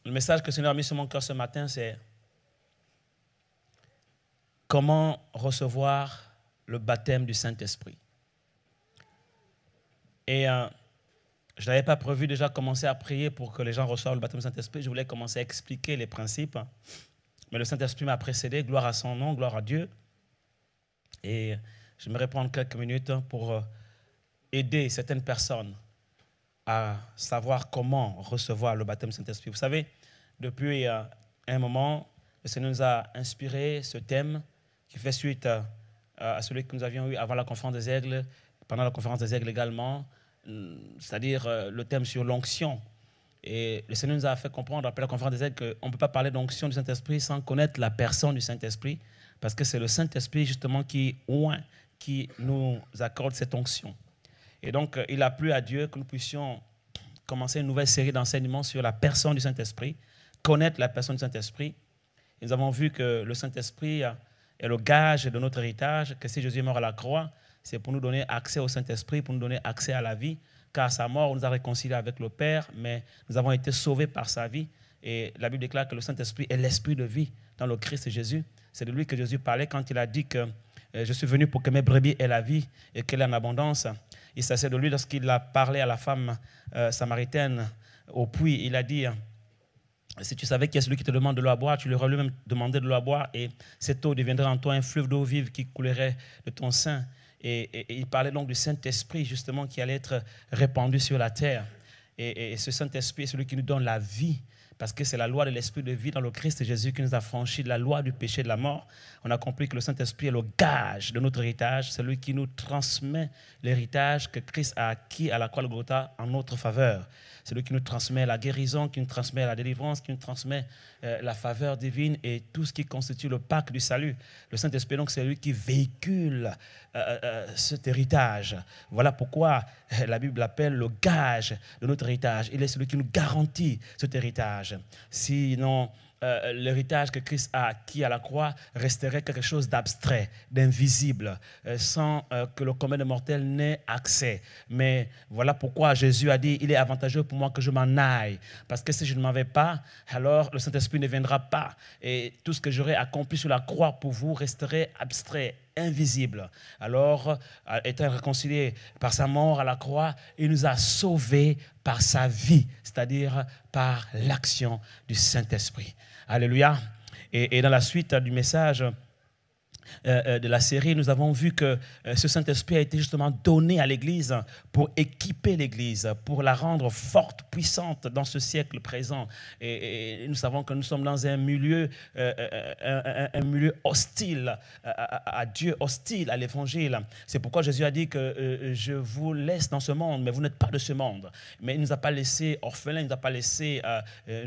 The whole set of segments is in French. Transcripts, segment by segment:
Le message que le Seigneur a mis sur mon cœur ce matin, c'est comment recevoir le baptême du Saint-Esprit. Et je n'avais pas prévu déjà commencer à prier pour que les gens reçoivent le baptême du Saint-Esprit. Je voulais commencer à expliquer les principes. Mais le Saint-Esprit m'a précédé, gloire à son nom, gloire à Dieu. Et j'aimerais prendre quelques minutes pour aider certaines personnes à savoir comment recevoir le baptême du Saint-Esprit. Vous savez, depuis un moment, le Seigneur nous a inspiré ce thème qui fait suite à celui que nous avions eu avant la conférence des aigles, pendant la conférence des aigles également, c'est-à-dire le thème sur l'onction. Et le Seigneur nous a fait comprendre après la conférence des aigles qu'on ne peut pas parler d'onction du Saint-Esprit sans connaître la personne du Saint-Esprit, parce que c'est le Saint-Esprit justement qui nous accorde cette onction. Et donc, il a plu à Dieu que nous puissions commencer une nouvelle série d'enseignements sur la personne du Saint-Esprit, connaître la personne du Saint-Esprit. Et nous avons vu que le Saint-Esprit est le gage de notre héritage, que si Jésus est mort à la croix, c'est pour nous donner accès au Saint-Esprit, pour nous donner accès à la vie, car à sa mort, on nous a réconciliés avec le Père, mais nous avons été sauvés par sa vie. Et la Bible déclare que le Saint-Esprit est l'esprit de vie dans le Christ Jésus. C'est de lui que Jésus parlait quand il a dit que je suis venu pour que mes brebis aient la vie et qu'elle ait en abondance. Il s'agissait de lui lorsqu'il a parlé à la femme samaritaine au puits. Il a dit, si tu savais qui est celui qui te demande de l'eau à boire, tu lui aurais lui-même demandé de l'eau à boire et cette eau deviendrait en toi un fleuve d'eau vive qui coulerait de ton sein. Et il parlait donc du Saint-Esprit justement qui allait être répandu sur la terre. Et ce Saint-Esprit est celui qui nous donne la vie, parce que c'est la loi de l'esprit de vie dans le Christ Jésus qui nous a franchi de la loi du péché et de la mort. On a compris que le Saint-Esprit est le gage de notre héritage, c'est lui qui nous transmet l'héritage que Christ a acquis à la croix de Golgotha en notre faveur. C'est lui qui nous transmet la guérison, qui nous transmet la délivrance, qui nous transmet la faveur divine et tout ce qui constitue le pacte du salut. Le Saint-Esprit, donc, c'est lui qui véhicule cet héritage. Voilà pourquoi la Bible l'appelle le gage de notre héritage. Il est celui qui nous garantit cet héritage. Sinon, l'héritage que Christ a acquis à la croix resterait quelque chose d'abstrait, d'invisible, sans que le commun des mortels n'ait accès. Mais voilà pourquoi Jésus a dit, il est avantageux pour moi que je m'en aille, parce que si je ne m'en vais pas, alors le Saint-Esprit ne viendra pas. Et tout ce que j'aurai accompli sur la croix pour vous resterait abstrait, invisible. Alors, étant réconcilié par sa mort à la croix, il nous a sauvés par sa vie, c'est-à-dire par l'action du Saint-Esprit. Alléluia. Et dans la suite du message de la série, nous avons vu que ce Saint-Esprit a été justement donné à l'Église pour équiper l'Église, pour la rendre forte, puissante dans ce siècle présent. Et nous savons que nous sommes dans un milieu hostile à Dieu, hostile à l'Évangile. C'est pourquoi Jésus a dit que je vous laisse dans ce monde, mais vous n'êtes pas de ce monde. Mais il ne nous a pas laissés orphelins, il ne nous a pas laissés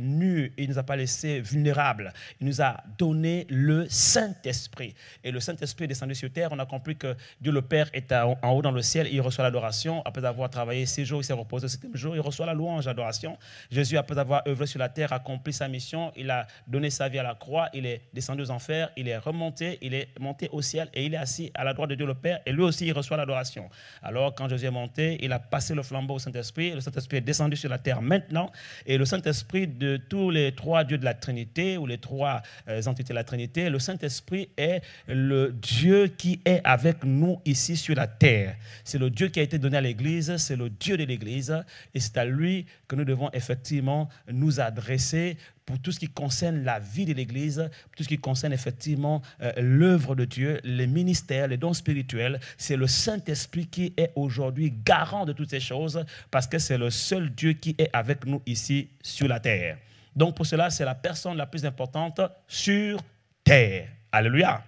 nus, il ne nous a pas laissés vulnérables. Il nous a donné le Saint-Esprit. Et le Saint-Esprit est descendu sur terre. On a compris que Dieu le Père est en haut dans le ciel. Il reçoit l'adoration. Après avoir travaillé 6 jours, il s'est reposé le 7e jour. Il reçoit la louange, l'adoration. Jésus, après avoir œuvré sur la terre, a accompli sa mission. Il a donné sa vie à la croix. Il est descendu aux enfers. Il est remonté. Il est monté au ciel. Et il est assis à la droite de Dieu le Père. Et lui aussi, il reçoit l'adoration. Alors, quand Jésus est monté, il a passé le flambeau au Saint-Esprit. Le Saint-Esprit est descendu sur la terre maintenant. Et le Saint-Esprit de tous les 3 dieux de la Trinité, ou les 3 entités de la Trinité, le Saint-Esprit est le Dieu qui est avec nous ici sur la terre. C'est le Dieu qui a été donné à l'Église, c'est le Dieu de l'Église, et c'est à lui que nous devons effectivement nous adresser pour tout ce qui concerne la vie de l'Église, pour tout ce qui concerne effectivement l'œuvre de Dieu, les ministères, les dons spirituels. C'est le Saint-Esprit qui est aujourd'hui garant de toutes ces choses, parce que c'est le seul Dieu qui est avec nous ici sur la terre. Donc pour cela, c'est la personne la plus importante sur terre. Alléluia.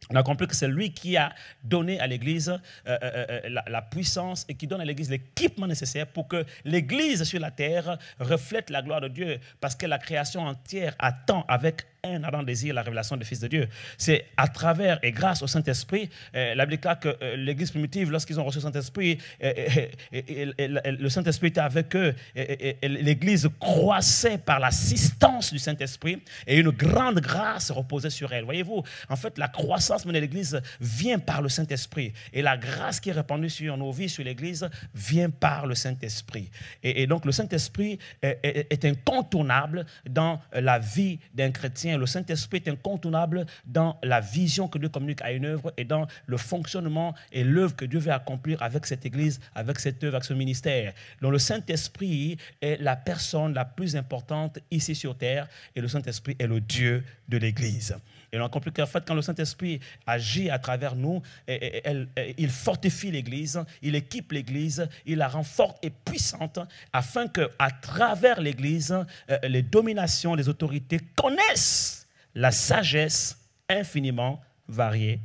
On a compris que c'est lui qui a donné à l'Église la puissance et qui donne à l'Église l'équipement nécessaire pour que l'Église sur la terre reflète la gloire de Dieu, parce que la création entière attend avec un ardent désir, la révélation des fils de Dieu. C'est à travers et grâce au Saint-Esprit, la Bible déclare que l'Église primitive, lorsqu'ils ont reçu le Saint-Esprit, le Saint-Esprit était avec eux, et l'Église croissait par l'assistance du Saint-Esprit, et une grande grâce reposait sur elle. Voyez-vous, en fait, la croissance de l'Église vient par le Saint-Esprit, et la grâce qui est répandue sur nos vies, sur l'Église, vient par le Saint-Esprit. Et donc, le Saint-Esprit est incontournable dans la vie d'un chrétien. Le Saint-Esprit est incontournable dans la vision que Dieu communique à une œuvre et dans le fonctionnement et l'œuvre que Dieu veut accomplir avec cette Église, avec cette œuvre, avec ce ministère. Donc le Saint-Esprit est la personne la plus importante ici sur terre et le Saint-Esprit est le Dieu de l'Église. Et on a compris qu'en fait, quand le Saint-Esprit agit à travers nous, il fortifie l'Église, il équipe l'Église, il la rend forte et puissante, afin qu'à travers l'Église, les dominations, les autorités connaissent la sagesse infiniment variée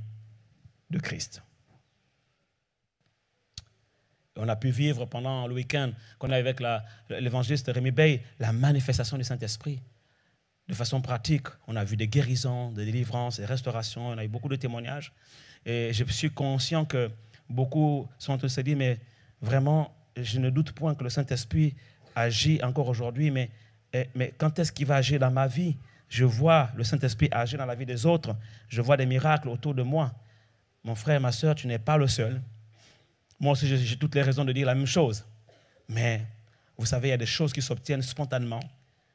de Christ. On a pu vivre pendant le week-end qu'on a avec l'évangéliste Rémi Bey, la manifestation du Saint-Esprit. De façon pratique, on a vu des guérisons, des délivrances, des restaurations, on a eu beaucoup de témoignages. Et je suis conscient que beaucoup sont en train de se dire, mais vraiment, je ne doute point que le Saint-Esprit agit encore aujourd'hui, mais quand est-ce qu'il va agir dans ma vie? Je vois le Saint-Esprit agir dans la vie des autres, je vois des miracles autour de moi. Mon frère, ma soeur, tu n'es pas le seul. Moi aussi, j'ai toutes les raisons de dire la même chose. Mais vous savez, il y a des choses qui s'obtiennent spontanément.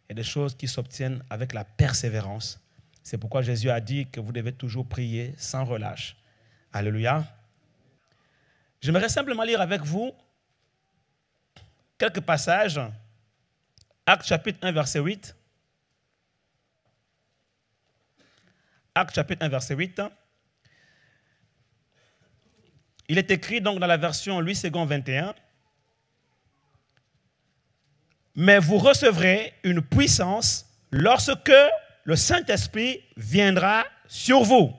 Il y a des choses qui s'obtiennent avec la persévérance. C'est pourquoi Jésus a dit que vous devez toujours prier sans relâche. Alléluia. J'aimerais simplement lire avec vous quelques passages. Actes chapitre 1, verset 8. Actes chapitre 1, verset 8. Il est écrit donc dans la version Louis II 21. Mais vous recevrez une puissance lorsque le Saint-Esprit viendra sur vous.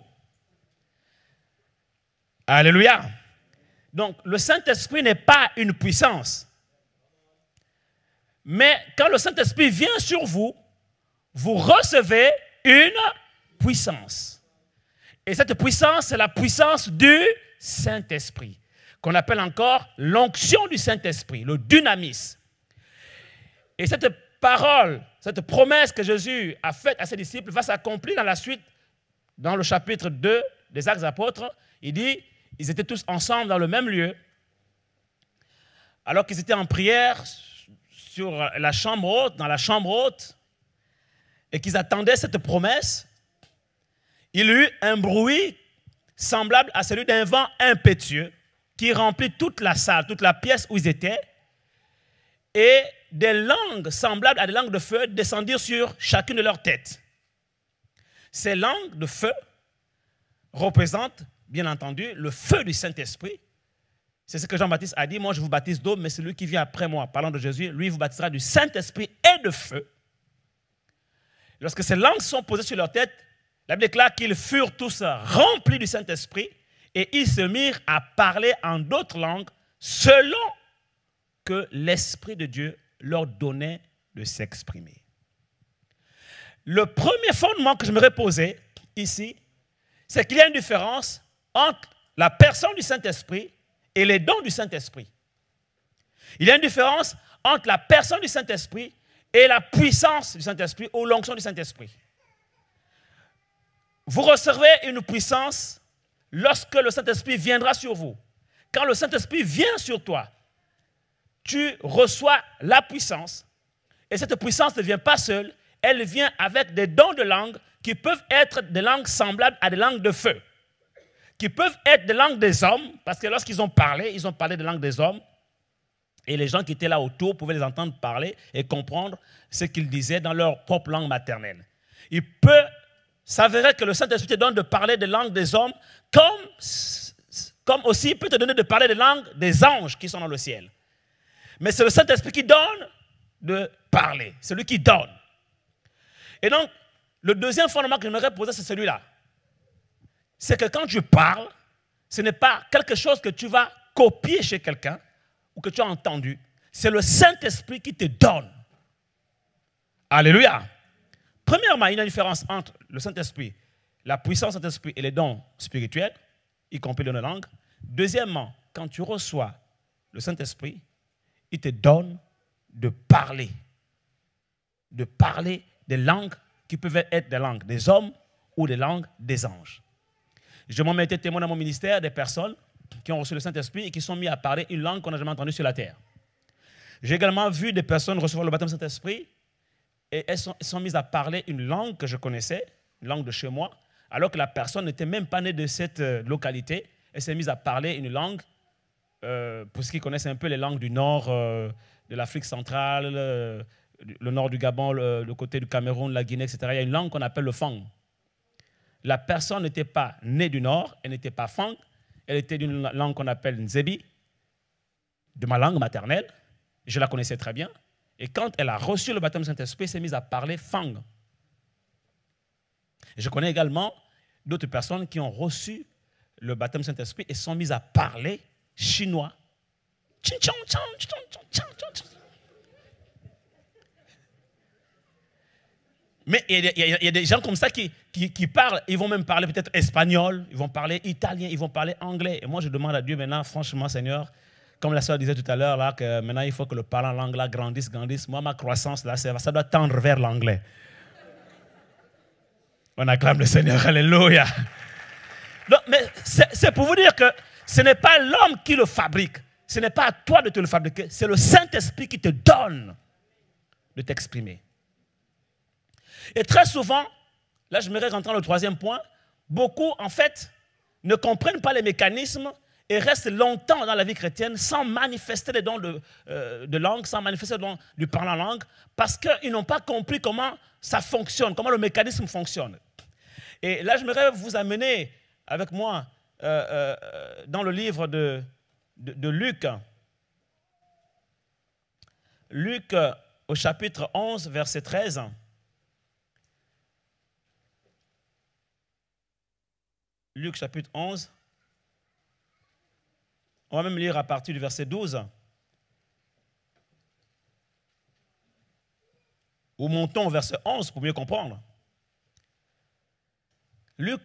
Alléluia. Donc, le Saint-Esprit n'est pas une puissance. Mais quand le Saint-Esprit vient sur vous, vous recevez une puissance. Et cette puissance, c'est la puissance du Saint-Esprit, qu'on appelle encore l'onction du Saint-Esprit, le dynamis. Et cette parole, cette promesse que Jésus a faite à ses disciples va s'accomplir dans la suite, dans le chapitre 2 des Actes des Apôtres. Il dit, ils étaient tous ensemble dans le même lieu, alors qu'ils étaient en prière sur la chambre haute, dans la chambre haute, et qu'ils attendaient cette promesse. Il y eut un bruit semblable à celui d'un vent impétueux qui remplit toute la salle, toute la pièce où ils étaient, et des langues semblables à des langues de feu descendirent sur chacune de leurs têtes. Ces langues de feu représentent, bien entendu, le feu du Saint-Esprit. C'est ce que Jean-Baptiste a dit, moi je vous baptise d'eau, mais celui qui vient après moi, parlant de Jésus, lui vous baptisera du Saint-Esprit et de feu. Lorsque ces langues sont posées sur leur tête, la Bible déclare qu'ils furent tous remplis du Saint-Esprit et ils se mirent à parler en d'autres langues selon que l'Esprit de Dieu leur donnait de s'exprimer. Le premier fondement que je me poser ici, c'est qu'il y a une différence entre la personne du Saint-Esprit et les dons du Saint-Esprit. Il y a une différence entre la personne du Saint-Esprit et la puissance du Saint-Esprit ou l'onction du Saint-Esprit. Vous recevrez une puissance lorsque le Saint-Esprit viendra sur vous. Quand le Saint-Esprit vient sur toi, tu reçois la puissance. Et cette puissance ne vient pas seule, elle vient avec des dons de langue qui peuvent être des langues semblables à des langues de feu, qui peuvent être des langues des hommes, parce que lorsqu'ils ont parlé des langues des hommes, et les gens qui étaient là autour pouvaient les entendre parler et comprendre ce qu'ils disaient dans leur propre langue maternelle. Il peut s'avérer que le Saint-Esprit te donne de parler des langues des hommes, comme aussi il peut te donner de parler des langues des anges qui sont dans le ciel. Mais c'est le Saint-Esprit qui donne de parler, c'est lui qui donne. Et donc, le deuxième fondement que j'aimerais poser, c'est celui-là. C'est que quand tu parles, ce n'est pas quelque chose que tu vas copier chez quelqu'un ou que tu as entendu. C'est le Saint-Esprit qui te donne. Alléluia. Premièrement, il y a une différence entre le Saint-Esprit, la puissance du Saint-Esprit et les dons spirituels, y compris dans la langue. Deuxièmement, quand tu reçois le Saint-Esprit, il te donne de parler des langues qui peuvent être des langues des hommes ou des langues des anges. Je m'en été témoin dans mon ministère des personnes qui ont reçu le Saint-Esprit et qui sont mis à parler une langue qu'on n'a jamais entendue sur la terre. J'ai également vu des personnes recevoir le baptême du Saint-Esprit et elles sont mises à parler une langue que je connaissais, une langue de chez moi, alors que la personne n'était même pas née de cette localité. Elle s'est mise à parler une langue, pour ceux qui connaissent un peu les langues du nord de l'Afrique centrale, le nord du Gabon, le côté du Cameroun, la Guinée, etc. Il y a une langue qu'on appelle le Fang. La personne n'était pas née du nord, elle n'était pas Fang, elle était d'une langue qu'on appelle Nzebi, de ma langue maternelle. Je la connaissais très bien. Et quand elle a reçu le baptême du Saint-Esprit, elle s'est mise à parler Fang. Je connais également d'autres personnes qui ont reçu le baptême du Saint-Esprit et sont mises à parler chinois. Mais il y a des gens comme ça qui parlent, ils vont même parler peut-être espagnol, ils vont parler italien, ils vont parler anglais. Et moi, je demande à Dieu maintenant, franchement, Seigneur, comme la sœur disait tout à l'heure, là, que maintenant, il faut que le parlant langue là grandisse. Moi, ma croissance, là, ça doit tendre vers l'anglais. On acclame le Seigneur, alléluia. Donc, mais c'est pour vous dire que ce n'est pas l'homme qui le fabrique. Ce n'est pas à toi de te le fabriquer. C'est le Saint-Esprit qui te donne de t'exprimer. Et très souvent, là je me rentrer dans le troisième point, beaucoup en fait ne comprennent pas les mécanismes et restent longtemps dans la vie chrétienne sans manifester les dons de langue, sans manifester les dons du parlant langue, parce qu'ils n'ont pas compris comment ça fonctionne, comment le mécanisme fonctionne. Et là, j'aimerais vous amener avec moi dans le livre de Luc. Luc au chapitre 11, verset 13. Luc chapitre 11. On va même lire à partir du verset 12. Ou montons au verset 11 pour mieux comprendre. Luc,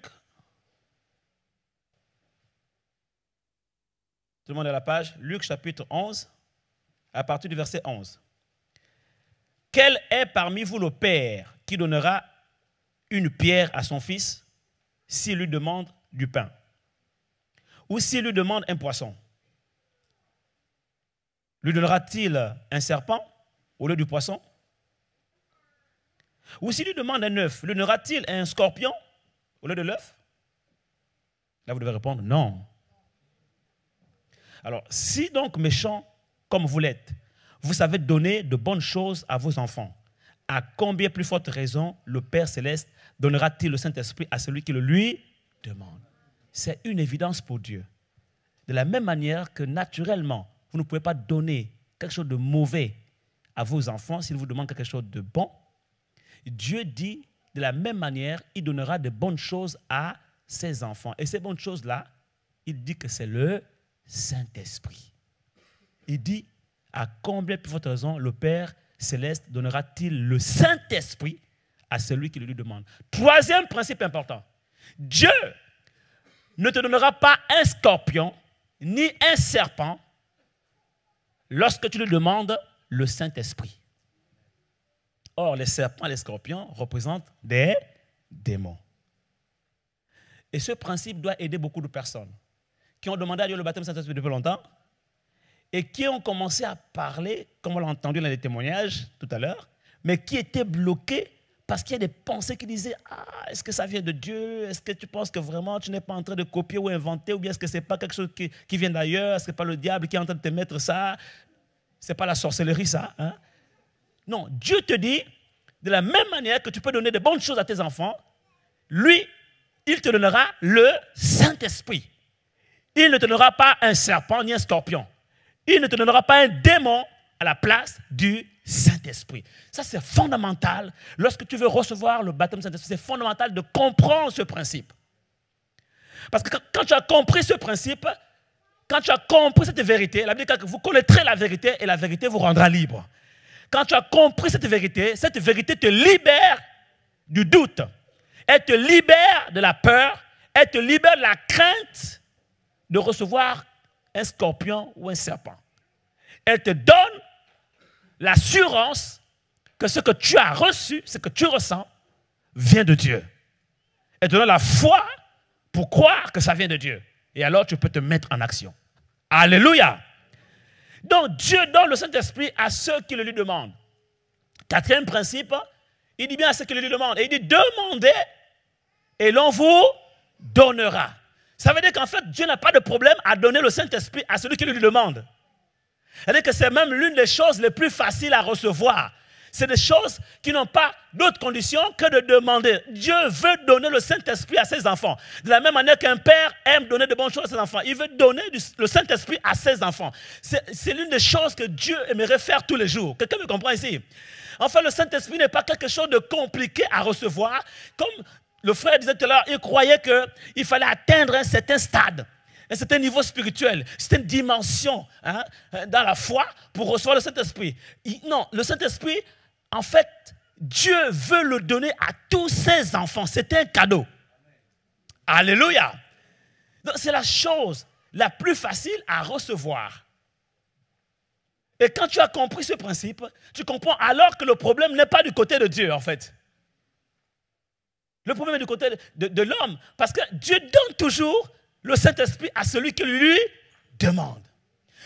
tout le monde est à la page, Luc chapitre 11, à partir du verset 11. Quel est parmi vous le père qui donnera une pierre à son fils s'il lui demande du pain? Ou s'il lui demande un poisson? Lui donnera-t-il un serpent au lieu du poisson? Ou s'il lui demande un œuf, lui donnera-t-il un scorpion au lieu de l'œuf? Là, vous devez répondre non. Alors, si donc méchant comme vous l'êtes, vous savez donner de bonnes choses à vos enfants, à combien plus forte raison le Père Céleste donnera-t-il le Saint-Esprit à celui qui le lui demande? C'est une évidence pour Dieu. De la même manière que naturellement, vous ne pouvez pas donner quelque chose de mauvais à vos enfants s'ils vous demandent quelque chose de bon. Dieu dit, de la même manière, il donnera de bonnes choses à ses enfants. Et ces bonnes choses-là, il dit que c'est le Saint-Esprit. Il dit, à combien plus forte raison le Père Céleste donnera-t-il le Saint-Esprit à celui qui le lui demande? Troisième principe important. Dieu ne te donnera pas un scorpion ni un serpent lorsque tu lui demandes le Saint-Esprit. Or, les serpents et les scorpions représentent des démons. Et ce principe doit aider beaucoup de personnes qui ont demandé à Dieu le baptême du Saint-Esprit depuis longtemps et qui ont commencé à parler, comme on l'a entendu dans les témoignages tout à l'heure, mais qui étaient bloqués parce qu'il y a des pensées qui disaient « Ah, est-ce que ça vient de Dieu? Est-ce que tu penses que vraiment tu n'es pas en train de copier ou inventer? Ou bien est-ce que ce n'est pas quelque chose qui vient d'ailleurs? Est-ce que ce n'est pas le diable qui est en train de te mettre ça? Ce n'est pas la sorcellerie ça, hein? » Non, Dieu te dit, de la même manière que tu peux donner de bonnes choses à tes enfants, lui, il te donnera le Saint-Esprit. Il ne te donnera pas un serpent ni un scorpion. Il ne te donnera pas un démon à la place du Saint-Esprit. Ça, c'est fondamental. Lorsque tu veux recevoir le baptême du Saint-Esprit, c'est fondamental de comprendre ce principe. Parce que quand tu as compris ce principe, quand tu as compris cette vérité, la Bible dit que vous connaîtrez la vérité et la vérité vous rendra libre. Quand tu as compris cette vérité te libère du doute. Elle te libère de la peur. Elle te libère de la crainte de recevoir un scorpion ou un serpent. Elle te donne l'assurance que ce que tu as reçu, ce que tu ressens, vient de Dieu. Elle te donne la foi pour croire que ça vient de Dieu. Et alors, tu peux te mettre en action. Alléluia! Donc, Dieu donne le Saint-Esprit à ceux qui le lui demandent. Quatrième principe, il dit bien à ceux qui le lui demandent. Et il dit, demandez et l'on vous donnera. Ça veut dire qu'en fait, Dieu n'a pas de problème à donner le Saint-Esprit à celui qui le lui demande. C'est-à-dire que c'est même l'une des choses les plus faciles à recevoir. C'est des choses qui n'ont pas d'autre condition que de demander. Dieu veut donner le Saint-Esprit à ses enfants. De la même manière qu'un père aime donner de bonnes choses à ses enfants. Il veut donner le Saint-Esprit à ses enfants. C'est l'une des choses que Dieu aimerait faire tous les jours. Quelqu'un me comprend ici? Enfin, le Saint-Esprit n'est pas quelque chose de compliqué à recevoir. Comme le frère disait tout à l'heure, il croyait qu'il fallait atteindre un certain stade. Un certain niveau spirituel, c'est une dimension dans la foi pour recevoir le Saint-Esprit. Non, le Saint-Esprit, en fait, Dieu veut le donner à tous ses enfants. C'est un cadeau. Alléluia. Donc, c'est la chose la plus facile à recevoir. Et quand tu as compris ce principe, tu comprends alors que le problème n'est pas du côté de Dieu, en fait. Le problème est du côté de l'homme. Parce que Dieu donne toujours le Saint-Esprit à celui qui lui demande.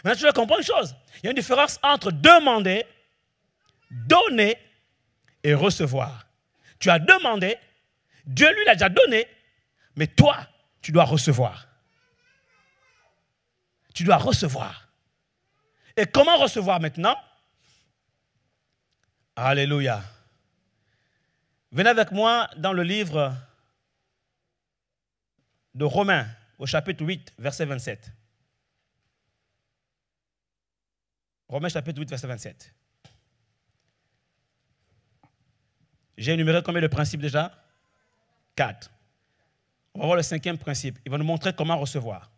Maintenant, tu dois comprendre une chose. Il y a une différence entre demander, donner et recevoir. Tu as demandé, Dieu lui l'a déjà donné, mais toi, tu dois recevoir. Tu dois recevoir. Et comment recevoir maintenant? Alléluia. Venez avec moi dans le livre de Romains, au chapitre 8, verset 27. Romains chapitre 8, verset 27. J'ai énuméré combien de principes déjà? 4. On va voir le 5e principe. Il va nous montrer comment recevoir.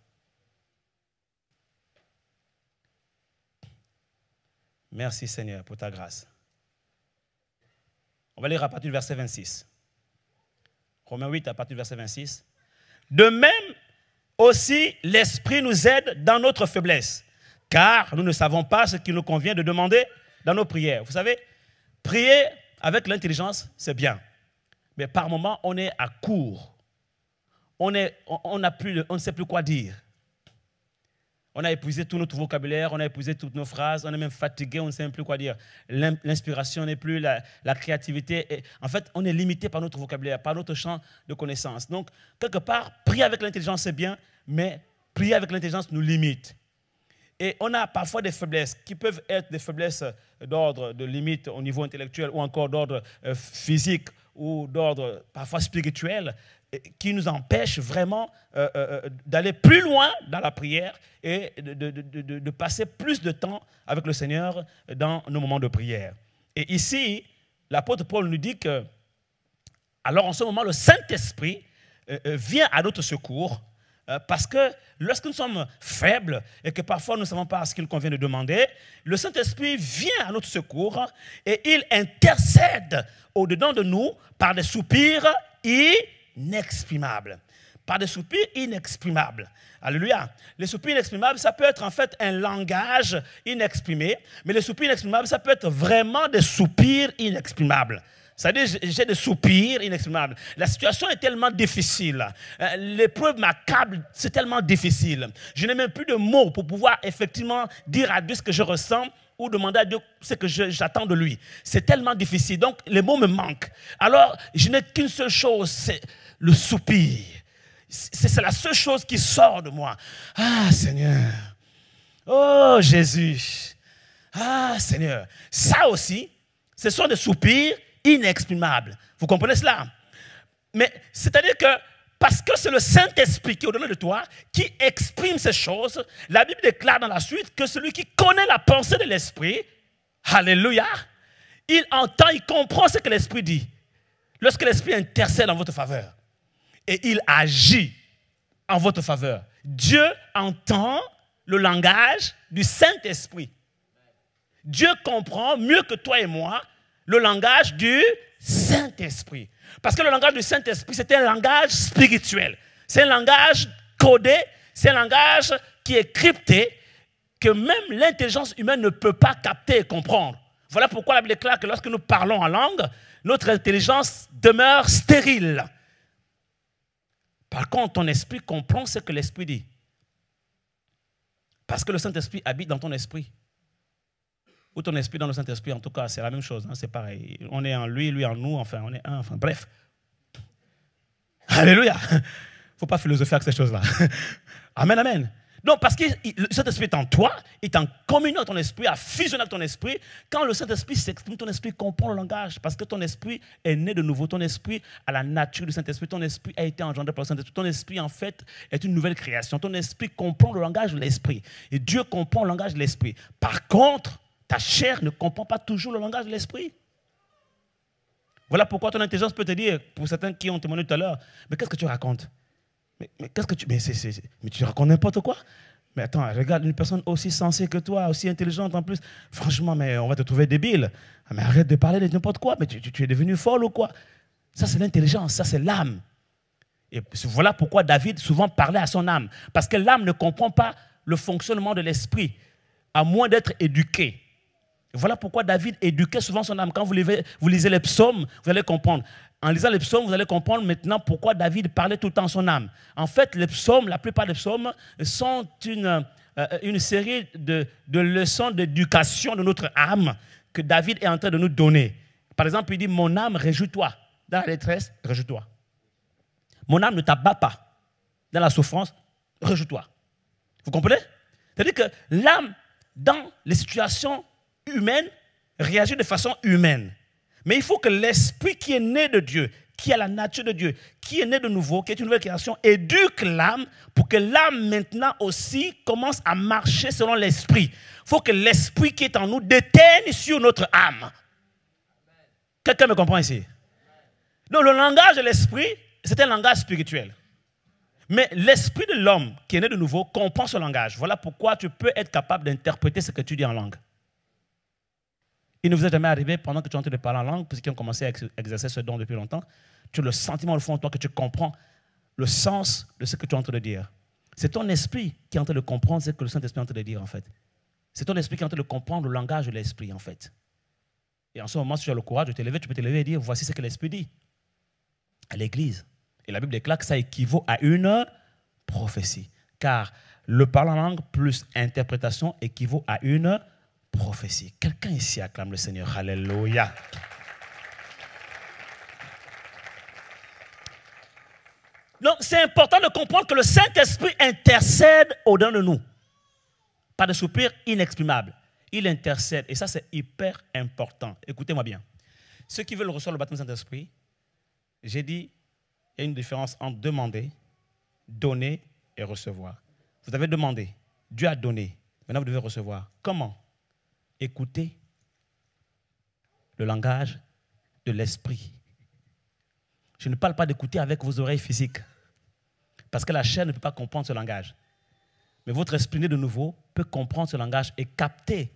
Merci Seigneur pour ta grâce. On va lire à partir du verset 26. Romains 8 à partir du verset 26. De même aussi, l'Esprit nous aide dans notre faiblesse, car nous ne savons pas ce qu'il nous convient de demander dans nos prières. Vous savez, prier avec l'intelligence, c'est bien. Mais par moments, on est à court. On ne sait plus quoi dire. On a épuisé tout notre vocabulaire, on a épuisé toutes nos phrases, on est même fatigué, on ne sait même plus quoi dire. L'inspiration n'est plus, la créativité. En fait, on est limité par notre vocabulaire, par notre champ de connaissances. Donc, quelque part, prier avec l'intelligence, c'est bien, mais prier avec l'intelligence nous limite. Et on a parfois des faiblesses qui peuvent être des faiblesses d'ordre de limite au niveau intellectuel ou encore d'ordre physique ou d'ordre parfois spirituel qui nous empêchent vraiment d'aller plus loin dans la prière et de passer plus de temps avec le Seigneur dans nos moments de prière. Et ici, l'apôtre Paul nous dit que, alors en ce moment, le Saint-Esprit vient à notre secours. Parce que lorsque nous sommes faibles et que parfois nous ne savons pas ce qu'il convient de demander, le Saint-Esprit vient à notre secours et il intercède au-dedans de nous par des soupirs inexprimables. Par des soupirs inexprimables. Alléluia. Les soupirs inexprimables, ça peut être en fait un langage inexprimé, mais les soupirs inexprimables, ça peut être vraiment des soupirs inexprimables. C'est-à-dire, j'ai des soupirs inexprimables. La situation est tellement difficile. L'épreuve m'accable, c'est tellement difficile. Je n'ai même plus de mots pour pouvoir effectivement dire à Dieu ce que je ressens ou demander à Dieu ce que j'attends de lui. C'est tellement difficile. Donc, les mots me manquent. Alors, je n'ai qu'une seule chose, c'est le soupir. C'est la seule chose qui sort de moi. Ah, Seigneur. Oh, Jésus. Ah, Seigneur. Ça aussi, ce sont des soupirs inexprimable. Vous comprenez cela? Mais c'est-à-dire que parce que c'est le Saint-Esprit qui est au-delà de toi, qui exprime ces choses, la Bible déclare dans la suite que celui qui connaît la pensée de l'Esprit, alléluia, il entend, il comprend ce que l'Esprit dit. Lorsque l'Esprit intercède en votre faveur et il agit en votre faveur, Dieu entend le langage du Saint-Esprit. Dieu comprend mieux que toi et moi le langage du Saint-Esprit. Parce que le langage du Saint-Esprit, c'est un langage spirituel. C'est un langage codé, c'est un langage qui est crypté, que même l'intelligence humaine ne peut pas capter et comprendre. Voilà pourquoi la Bible déclare que lorsque nous parlons en langue, notre intelligence demeure stérile. Par contre, ton esprit comprend ce que l'esprit dit. Parce que le Saint-Esprit habite dans ton esprit. Ou ton esprit dans le Saint-Esprit, en tout cas, c'est la même chose, hein, c'est pareil. On est en lui, lui en nous, enfin, on est un, enfin, bref. Alléluia. Il ne faut pas philosopher avec ces choses-là. Amen, amen. Non, parce que le Saint-Esprit est en toi, il est en communion avec ton esprit, a fusionné avec ton esprit. Quand le Saint-Esprit s'exprime, ton esprit comprend le langage, parce que ton esprit est né de nouveau. Ton esprit a la nature du Saint-Esprit. Ton esprit a été engendré par le Saint-Esprit. Ton esprit, en fait, est une nouvelle création. Ton esprit comprend le langage de l'esprit. Et Dieu comprend le langage de l'esprit. Par contre, ta chair ne comprend pas toujours le langage de l'esprit. Voilà pourquoi ton intelligence peut te dire, pour certains qui ont témoigné tout à l'heure, mais qu'est-ce que tu racontes? Mais qu'est-ce que tu... Mais tu racontes n'importe quoi. Mais attends, regarde une personne aussi sensée que toi, aussi intelligente en plus. Franchement, mais on va te trouver débile. Mais arrête de parler de n'importe quoi. Mais tu es devenu folle ou quoi? Ça, c'est l'intelligence, ça, c'est l'âme. Et voilà pourquoi David souvent parlait à son âme. Parce que l'âme ne comprend pas le fonctionnement de l'esprit, à moins d'être éduqué. Voilà pourquoi David éduquait souvent son âme. Quand vous lisez les psaumes, vous allez comprendre. En lisant les psaumes, vous allez comprendre maintenant pourquoi David parlait tout le temps à son âme. En fait, les psaumes, la plupart des psaumes sont une série de leçons d'éducation de notre âme que David est en train de nous donner. Par exemple, il dit, mon âme, réjouis-toi. Dans la détresse, réjouis-toi. Mon âme ne t'abat pas. Dans la souffrance, réjouis-toi. Vous comprenez? C'est-à-dire que l'âme, dans les situations humaine réagit de façon humaine. Mais il faut que l'esprit qui est né de Dieu, qui a la nature de Dieu, qui est né de nouveau, qui est une nouvelle création, éduque l'âme pour que l'âme maintenant aussi commence à marcher selon l'esprit. Il faut que l'esprit qui est en nous déteigne sur notre âme. Quelqu'un me comprend ici? Donc le langage de l'esprit, c'est un langage spirituel. Mais l'esprit de l'homme qui est né de nouveau comprend ce langage. Voilà pourquoi tu peux être capable d'interpréter ce que tu dis en langue. Il ne vous est jamais arrivé, pendant que tu es en train de parler en langue, pour ceux qui ont commencé à exercer ce don depuis longtemps, tu as le sentiment au fond de toi que tu comprends le sens de ce que tu es en train de dire. C'est ton esprit qui est en train de comprendre ce que le Saint-Esprit est en train de dire, en fait. C'est ton esprit qui est en train de comprendre le langage de l'esprit, en fait. Et en ce moment, si tu as le courage de te lever, tu peux te lever et dire, voici ce que l'esprit dit à l'Église. Et la Bible déclare que ça équivaut à une prophétie. Car le parler en langue plus interprétation équivaut à une prophétie. Quelqu'un ici acclame le Seigneur. Alléluia. Donc, c'est important de comprendre que le Saint-Esprit intercède au-dedans de nous. Pas de soupir inexprimable. Il intercède. Et ça, c'est hyper important. Écoutez-moi bien. Ceux qui veulent recevoir le baptême du Saint-Esprit, j'ai dit, il y a une différence entre demander, donner et recevoir. Vous avez demandé. Dieu a donné. Maintenant, vous devez recevoir. Comment? Écoutez le langage de l'esprit. Je ne parle pas d'écouter avec vos oreilles physiques, parce que la chair ne peut pas comprendre ce langage. Mais votre esprit né de nouveau peut comprendre ce langage et capter.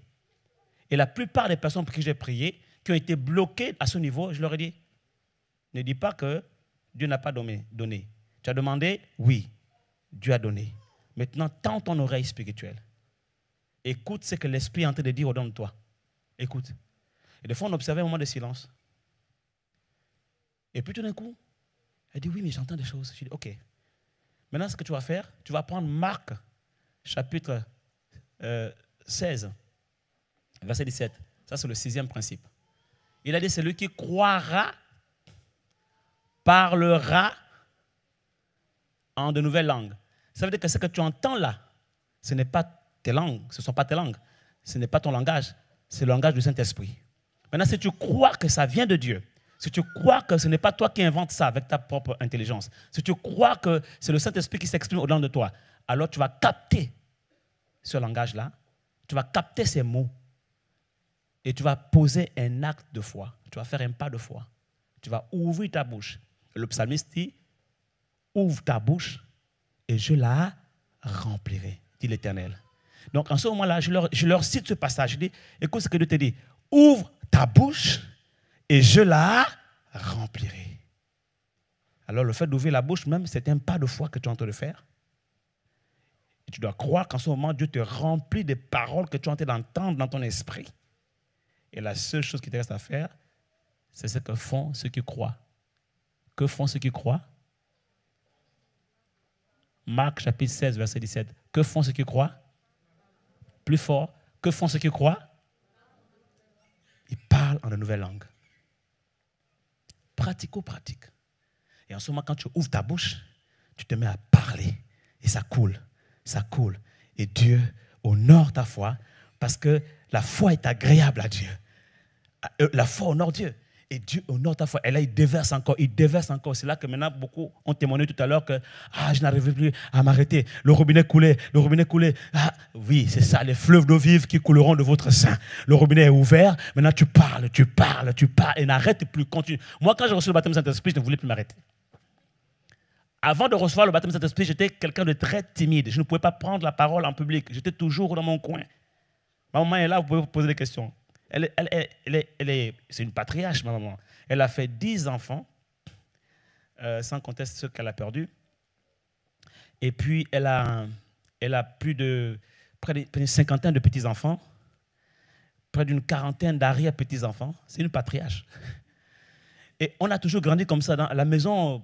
Et la plupart des personnes pour qui j'ai prié, qui ont été bloquées à ce niveau, je leur ai dit, ne dis pas que Dieu n'a pas donné. Tu as demandé? Oui, Dieu a donné. Maintenant, tends ton oreille spirituelle. Écoute ce que l'esprit est en train de dire au-dedans de toi. Écoute. Et des fois, on observait un moment de silence. Et puis tout d'un coup, elle dit, oui, mais j'entends des choses. Je dis, ok. Maintenant, ce que tu vas faire, tu vas prendre Marc, chapitre 16, verset 17. Ça, c'est le 6e principe. Il a dit, celui qui croira, parlera en de nouvelles langues. Ça veut dire que ce que tu entends là, ce n'est pas tes langues, ce ne sont pas tes langues, ce n'est pas ton langage, c'est le langage du Saint-Esprit. Maintenant, si tu crois que ça vient de Dieu, si tu crois que ce n'est pas toi qui inventes ça avec ta propre intelligence, si tu crois que c'est le Saint-Esprit qui s'exprime au-dedans de toi, alors tu vas capter ce langage-là, tu vas capter ces mots et tu vas poser un acte de foi, tu vas faire un pas de foi, tu vas ouvrir ta bouche. Le psalmiste dit, ouvre ta bouche et je la remplirai, dit l'Éternel. Donc, en ce moment-là, je leur cite ce passage. Je dis, écoute ce que Dieu te dit. Ouvre ta bouche et je la remplirai. Alors le fait d'ouvrir la bouche même, c'est un pas de foi que tu es en train de faire. Et tu dois croire qu'en ce moment, Dieu te remplit des paroles que tu es en train d'entendre dans ton esprit. Et la seule chose qui te reste à faire, c'est ce que font ceux qui croient. Que font ceux qui croient? Marc chapitre 16, verset 17. Que font ceux qui croient? Plus fort. Que font ceux qui croient? Ils parlent en de nouvelles langues. Pratico-pratique. Et en ce moment, quand tu ouvres ta bouche, tu te mets à parler. Et ça coule. Ça coule. Et Dieu honore ta foi parce que la foi est agréable à Dieu. La foi honore Dieu. Et Dieu honore ta foi. Et là, il déverse encore, il déverse encore. C'est là que maintenant, beaucoup ont témoigné tout à l'heure que je n'arrivais plus à m'arrêter. Le robinet coulait, le robinet coulait. Oui, c'est ça, les fleuves d'eau vive qui couleront de votre sein. Le robinet est ouvert. Maintenant, tu parles et n'arrête plus. Continue. Moi, quand j'ai reçu le baptême du Saint-Esprit, je ne voulais plus m'arrêter. Avant de recevoir le baptême du Saint-Esprit, j'étais quelqu'un de très timide. Je ne pouvais pas prendre la parole en public. J'étais toujours dans mon coin. Ma maman est là, vous pouvez vous poser des questions. C'est une patriarche, ma maman. Elle a fait 10 enfants, sans compter ceux qu'elle a perdus. Et puis, elle a près d'une cinquantaine de petits-enfants, près d'une quarantaine d'arrière-petits-enfants. C'est une patriarche. Et on a toujours grandi comme ça. Dans la maison,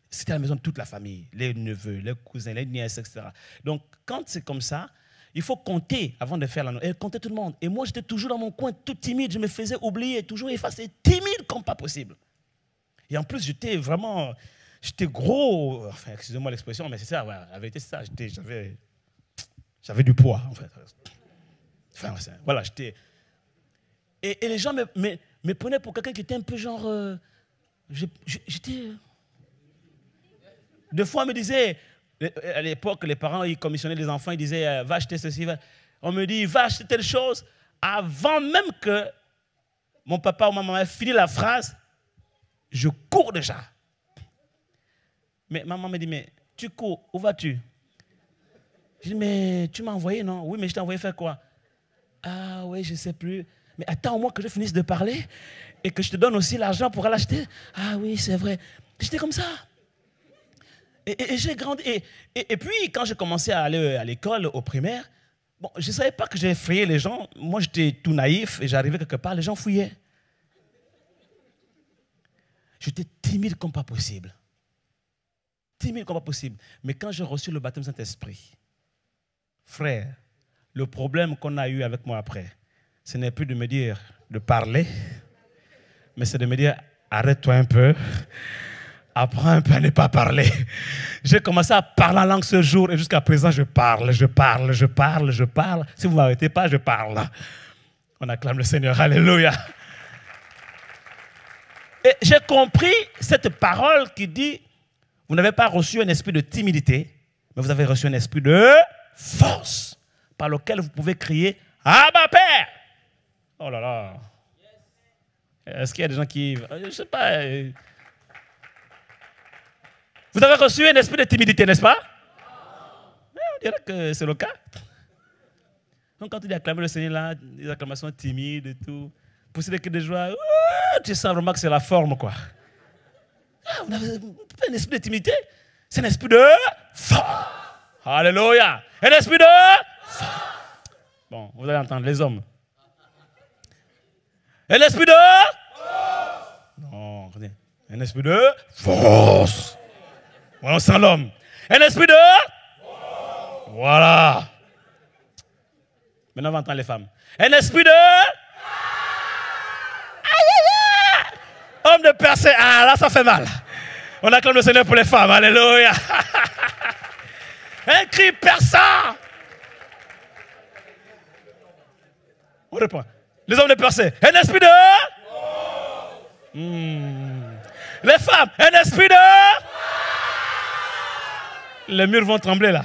c'était la maison de toute la famille, les neveux, les cousins, les nièces, etc. Donc, quand c'est comme ça, il faut compter avant de faire la note. Et compter tout le monde. Et moi, j'étais toujours dans mon coin, tout timide. Je me faisais oublier, toujours effacé, timide comme pas possible. Et en plus, j'étais gros. Enfin, excusez-moi l'expression, mais c'est ça, ouais, la vérité, c'est ça. J'avais du poids, en fait. Enfin, voilà, j'étais... Et les gens me prenaient pour quelqu'un qui était un peu genre... j'étais... Deux fois, on me disait... À l'époque, les parents, ils commissionnaient les enfants, ils disaient, va acheter ceci. On me dit, va acheter telle chose. Avant même que mon papa ou ma maman ait fini la phrase, je cours déjà. Mais maman me dit, mais tu cours, où vas-tu? Je dis, mais tu m'as envoyé, non? Oui, mais je t'ai envoyé faire quoi? Ah oui, je ne sais plus. Mais attends au moins que je finisse de parler et que je te donne aussi l'argent pour aller l'acheter. Ah oui, c'est vrai. J'étais comme ça. Et j'ai grandi. Et puis, quand j'ai commencé à aller à l'école, au primaire, bon, je ne savais pas que j'effrayais les gens. Moi, j'étais tout naïf et j'arrivais quelque part, les gens fouillaient. J'étais timide comme pas possible. Timide comme pas possible. Mais quand j'ai reçu le baptême du Saint-Esprit, frère, le problème qu'on a eu avec moi après, ce n'est plus de me dire de parler, mais c'est de me dire, arrête-toi un peu. Apprends un peu à ne pas parler. J'ai commencé à parler en langue ce jour et jusqu'à présent, je parle. Si vous ne m'arrêtez pas, je parle. On acclame le Seigneur. Alléluia. Et j'ai compris cette parole qui dit, vous n'avez pas reçu un esprit de timidité, mais vous avez reçu un esprit de force par lequel vous pouvez crier « Abba Père !» Oh là là. Est-ce qu'il y a des gens qui... Je ne sais pas... Vous avez reçu un esprit de timidité, n'est-ce pas? On dirait que c'est le cas. Donc, quand tu dis acclamer le Seigneur, là, des acclamations timides et tout, pousser des cris de joie, tu sens vraiment que c'est la forme, quoi. Vous n'avez pas un esprit de timidité, c'est un esprit de force. Alléluia. Un esprit de force. Bon, vous allez entendre, les hommes. Un esprit de force. Non, un esprit de force. On sent l'homme. Un esprit de... Voilà. Maintenant, on va entendre les femmes. Un esprit de... Homme de percée. Ah, là, ça fait mal. On acclame le Seigneur pour les femmes. Alléluia. Un cri perçant. On reprend. Les hommes de percée. Un esprit de... Les femmes. Un esprit de... Les murs vont trembler là.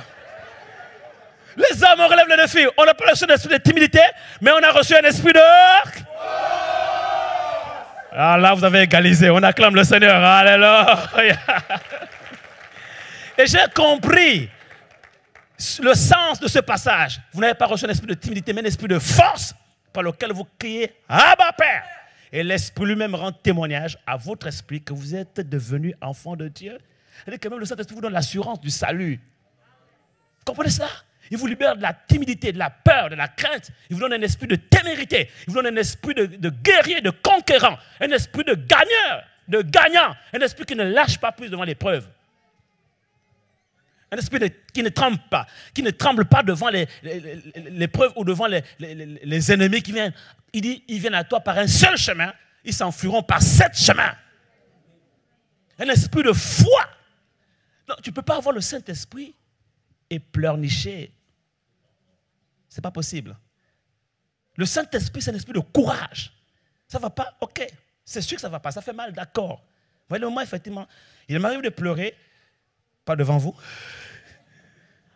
Les hommes, on relève les défis. On n'a pas reçu un esprit de timidité, mais on a reçu un esprit de... Ah là, vous avez égalisé. On acclame le Seigneur. Alléluia. Et j'ai compris le sens de ce passage. Vous n'avez pas reçu un esprit de timidité, mais un esprit de force par lequel vous criez « Abba Père ». Et l'Esprit lui-même rend témoignage à votre esprit que vous êtes devenus enfants de Dieu. C'est-à-dire que même le Saint-Esprit vous donne l'assurance du salut. Vous comprenez cela? Il vous libère de la timidité, de la peur, de la crainte. Il vous donne un esprit de témérité. Il vous donne un esprit de guerrier, de conquérant. Un esprit de gagnant. Un esprit qui ne lâche pas plus devant l'épreuve. Un esprit qui ne tremble pas devant l'épreuve ou devant les ennemis qui viennent. Il dit, ils viennent à toi par un seul chemin. Ils s'enfuiront par 7 chemins. Un esprit de foi. Non, tu ne peux pas avoir le Saint-Esprit et pleurnicher. Ce n'est pas possible. Le Saint-Esprit, c'est un esprit de courage. Ça ne va pas, ok. C'est sûr que ça ne va pas, ça fait mal, d'accord. Vous voyez le moment, effectivement, il m'arrive de pleurer, pas devant vous.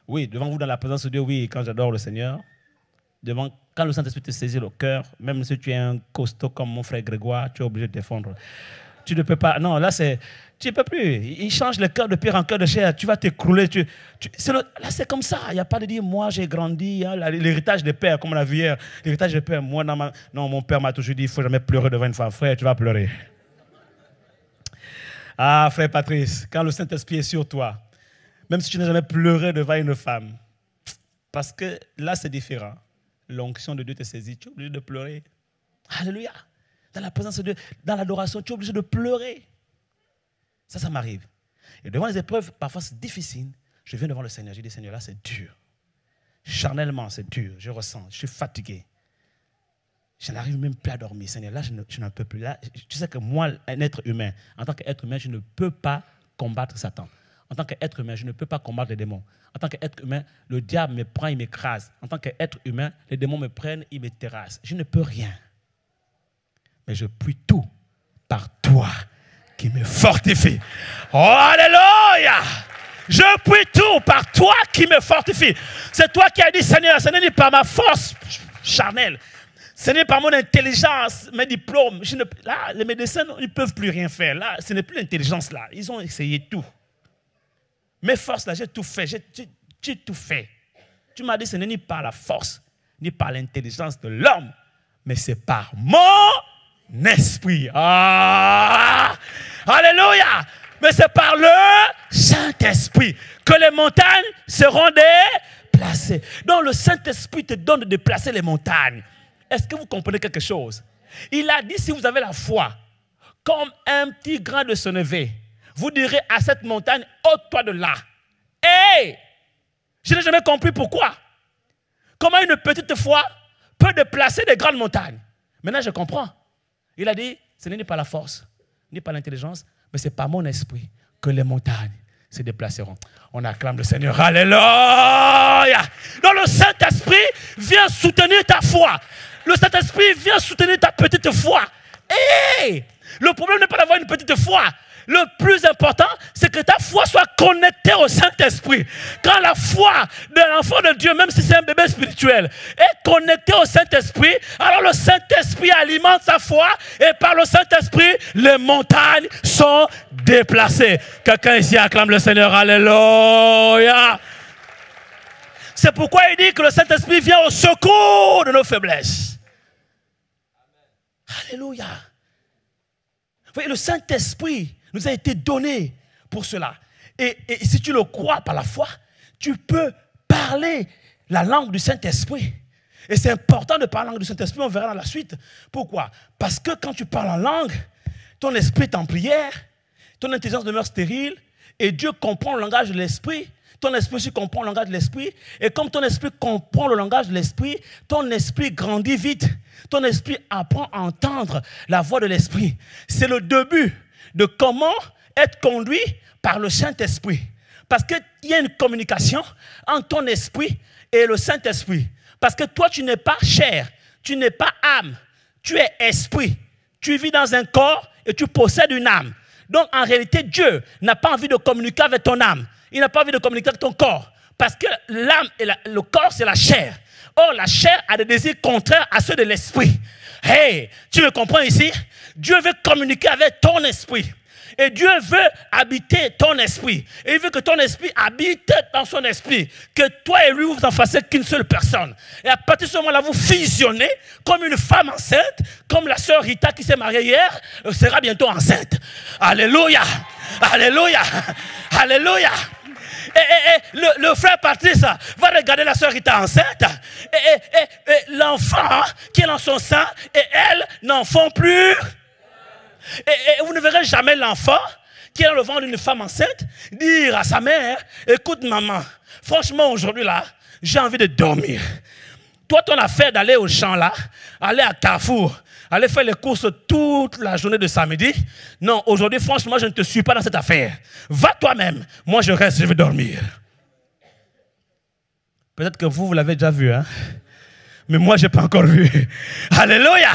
Oui, devant vous dans la présence de Dieu, oui, quand j'adore le Seigneur. Quand le Saint-Esprit te saisit le cœur, même si tu es un costaud comme mon frère Grégoire, tu es obligé de défendre. Tu ne peux pas, non, là tu ne peux plus. Il change le cœur de pierre en cœur de chair, tu vas t'écrouler. Là c'est comme ça, il n'y a pas de dire, moi j'ai grandi, hein, l'héritage des pères, comme on l'a vu hier, l'héritage des pères, moi, non, mon père m'a toujours dit, il ne faut jamais pleurer devant une femme. Frère, tu vas pleurer. Ah, frère Patrice, quand le Saint-Esprit est sur toi, même si tu n'as jamais pleuré devant une femme, parce que là c'est différent, l'onction de Dieu te saisit, tu es obligé de pleurer. Alléluia. Dans la présence de Dieu, dans l'adoration, tu es obligé de pleurer. Ça m'arrive. Et devant les épreuves, parfois c'est difficile. Je viens devant le Seigneur, je dis, Seigneur, là c'est dur. Charnellement, c'est dur. Je ressens, je suis fatigué. Je n'arrive même plus à dormir. Seigneur, là, je n'en peux plus. Là, tu sais que moi, un être humain, en tant qu'être humain, je ne peux pas combattre Satan. En tant qu'être humain, je ne peux pas combattre les démons. En tant qu'être humain, le diable me prend, il m'écrase. En tant qu'être humain, les démons me prennent, ils me terrassent. Je ne peux rien. Mais je puis tout par toi qui me fortifie. Oh, alléluia! Je puis tout par toi qui me fortifie. C'est toi qui as dit, Seigneur, ce n'est pas par ma force charnelle. Ce n'est pas par mon intelligence, mes diplômes. Là, les médecins, ils ne peuvent plus rien faire. Là, ce n'est plus l'intelligence là. Ils ont essayé tout. Mes forces là, j'ai tout fait. J'ai tout fait. Tu m'as dit, ce n'est ni par la force, ni par l'intelligence de l'homme, mais c'est par mon esprit. Ah! Alléluia! Mais c'est par le Saint-Esprit que les montagnes seront déplacées. Donc le Saint-Esprit te donne de déplacer les montagnes. Est-ce que vous comprenez quelque chose? Il a dit, si vous avez la foi, comme un petit grain de sénévé, vous direz à cette montagne, ôte-toi de là. Hey! Je n'ai jamais compris pourquoi. Comment une petite foi peut déplacer des grandes montagnes. Maintenant, je comprends. Il a dit, ce n'est pas la force, ni pas l'intelligence, mais c'est par mon esprit que les montagnes se déplaceront. On acclame le Seigneur. Alléluia! Donc le Saint-Esprit vient soutenir ta foi. Le Saint-Esprit vient soutenir ta petite foi. Hey! Le problème n'est pas d'avoir une petite foi. Le plus important, c'est que ta foi soit connectée au Saint-Esprit. Quand la foi de l'enfant de Dieu, même si c'est un bébé spirituel, est connectée au Saint-Esprit, alors le Saint-Esprit alimente sa foi et par le Saint-Esprit, les montagnes sont déplacées. Quelqu'un ici acclame le Seigneur. Alléluia. C'est pourquoi il dit que le Saint-Esprit vient au secours de nos faiblesses. Alléluia. Vous voyez, le Saint-Esprit nous a été donné pour cela. Et si tu le crois par la foi, tu peux parler la langue du Saint-Esprit. Et c'est important de parler la langue du Saint-Esprit, on verra dans la suite. Pourquoi? Parce que quand tu parles en langue, ton esprit est en prière, ton intelligence demeure stérile, et Dieu comprend le langage de l'esprit. Ton esprit aussi comprend le langage de l'esprit. Et comme ton esprit comprend le langage de l'esprit, ton esprit grandit vite. Ton esprit apprend à entendre la voix de l'esprit. C'est le début de comment être conduit par le Saint-Esprit. Parce qu'il y a une communication entre ton esprit et le Saint-Esprit. Parce que toi, tu n'es pas chair, tu n'es pas âme, tu es esprit. Tu vis dans un corps et tu possèdes une âme. Donc, en réalité, Dieu n'a pas envie de communiquer avec ton âme. Il n'a pas envie de communiquer avec ton corps. Parce que l'âme et le corps, c'est la chair. Or, la chair a des désirs contraires à ceux de l'esprit. Hey, tu me comprends ici? Dieu veut communiquer avec ton esprit. Et Dieu veut habiter ton esprit. Et il veut que ton esprit habite dans son esprit. Que toi et lui, vous en fassiez qu'une seule personne. Et à partir de ce moment-là, vous fusionnez comme une femme enceinte, comme la sœur Rita qui s'est mariée hier, sera bientôt enceinte. Alléluia. Alléluia. Alléluia. Et le frère Patrice va regarder la sœur Rita enceinte. Et l'enfant qui est dans son sein et elle n'en font plus. Et vous ne verrez jamais l'enfant qui est dans le ventre d'une femme enceinte dire à sa mère, écoute maman, franchement aujourd'hui là, j'ai envie de dormir. Toi ton affaire d'aller au champ là, aller à Carrefour, aller faire les courses toute la journée de samedi. Non, aujourd'hui franchement je ne te suis pas dans cette affaire. Va toi-même, moi je reste, je vais dormir. Peut-être que vous l'avez déjà vu, hein? Mais moi, je n'ai pas encore vu. Alléluia.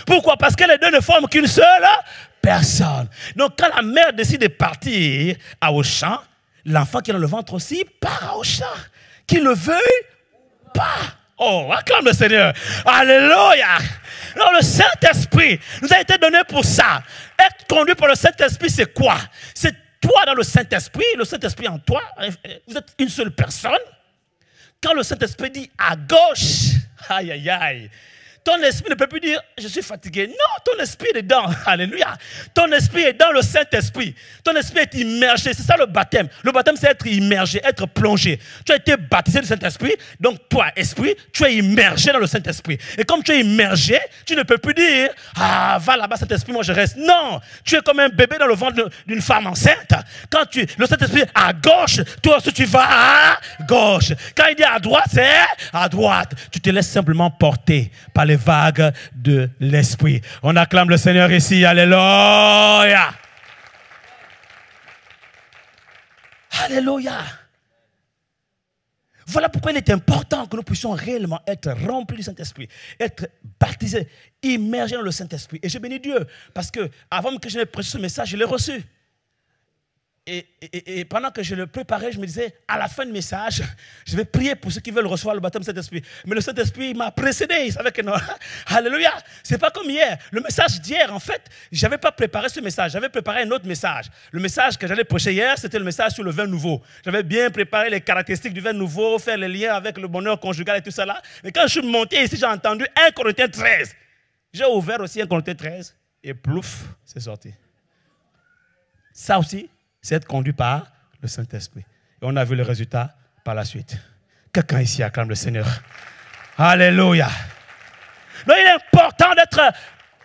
Pourquoi? Parce que les deux ne forment qu'une seule personne. Donc, quand la mère décide de partir à Auchan, l'enfant qui est dans le ventre aussi part à Auchan. Qu'il le veuille pas. Oh, acclame le Seigneur. Alléluia. Alors, le Saint-Esprit nous a été donné pour ça. Être conduit par le Saint-Esprit, c'est quoi? C'est toi dans le Saint-Esprit, le Saint-Esprit en toi. Vous êtes une seule personne. Quand le Saint-Esprit dit à gauche, aïe, aïe, aïe, ton esprit ne peut plus dire je suis fatigué. Non, ton esprit est dedans. Alléluia. Ton esprit est dans le Saint-Esprit. Ton esprit est immergé. C'est ça le baptême. Le baptême, c'est être immergé, être plongé. Tu as été baptisé du Saint-Esprit. Donc, toi, esprit, tu es immergé dans le Saint-Esprit. Et comme tu es immergé, tu ne peux plus dire ah, va là-bas, Saint-Esprit, moi je reste. Non. Tu es comme un bébé dans le ventre d'une femme enceinte. Quand le Saint-Esprit est à gauche, toi aussi tu vas à gauche. Quand il dit à droite, c'est à droite. Tu te laisses simplement porter par les vagues de l'esprit. On acclame le Seigneur ici. Alléluia. Alléluia. Voilà pourquoi il est important que nous puissions réellement être remplis du Saint-Esprit, être baptisés, immergés dans le Saint-Esprit. Et je bénis Dieu parce que avant que je n'ai prêché ce message, je l'ai reçu. Et pendant que je le préparais, je me disais, à la fin du message, je vais prier pour ceux qui veulent recevoir le baptême du Saint-Esprit. Mais le Saint-Esprit m'a précédé, il savait que non. Alléluia. C'est pas comme hier. Le message d'hier, en fait, je n'avais pas préparé ce message. J'avais préparé un autre message. Le message que j'allais prêcher hier, c'était le message sur le vin nouveau. J'avais bien préparé les caractéristiques du vin nouveau, faire les liens avec le bonheur conjugal et tout ça là. Mais quand je suis monté ici, j'ai entendu 1 Corinthiens 13. J'ai ouvert aussi 1 Corinthiens 13 et plouf, c'est sorti. Ça aussi, c'est être conduit par le Saint-Esprit. Et on a vu le résultat par la suite. Quelqu'un ici acclame le Seigneur. Alléluia. Donc il est important d'être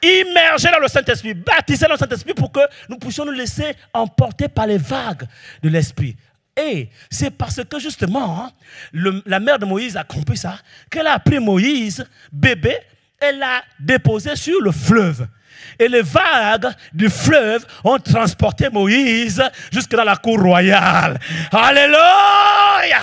immergé dans le Saint-Esprit, baptisé dans le Saint-Esprit pour que nous puissions nous laisser emporter par les vagues de l'Esprit. Et c'est parce que justement, la mère de Moïse a compris ça, qu'elle a pris Moïse, bébé, elle l'a déposé sur le fleuve. Et les vagues du fleuve ont transporté Moïse jusque dans la cour royale. Alléluia!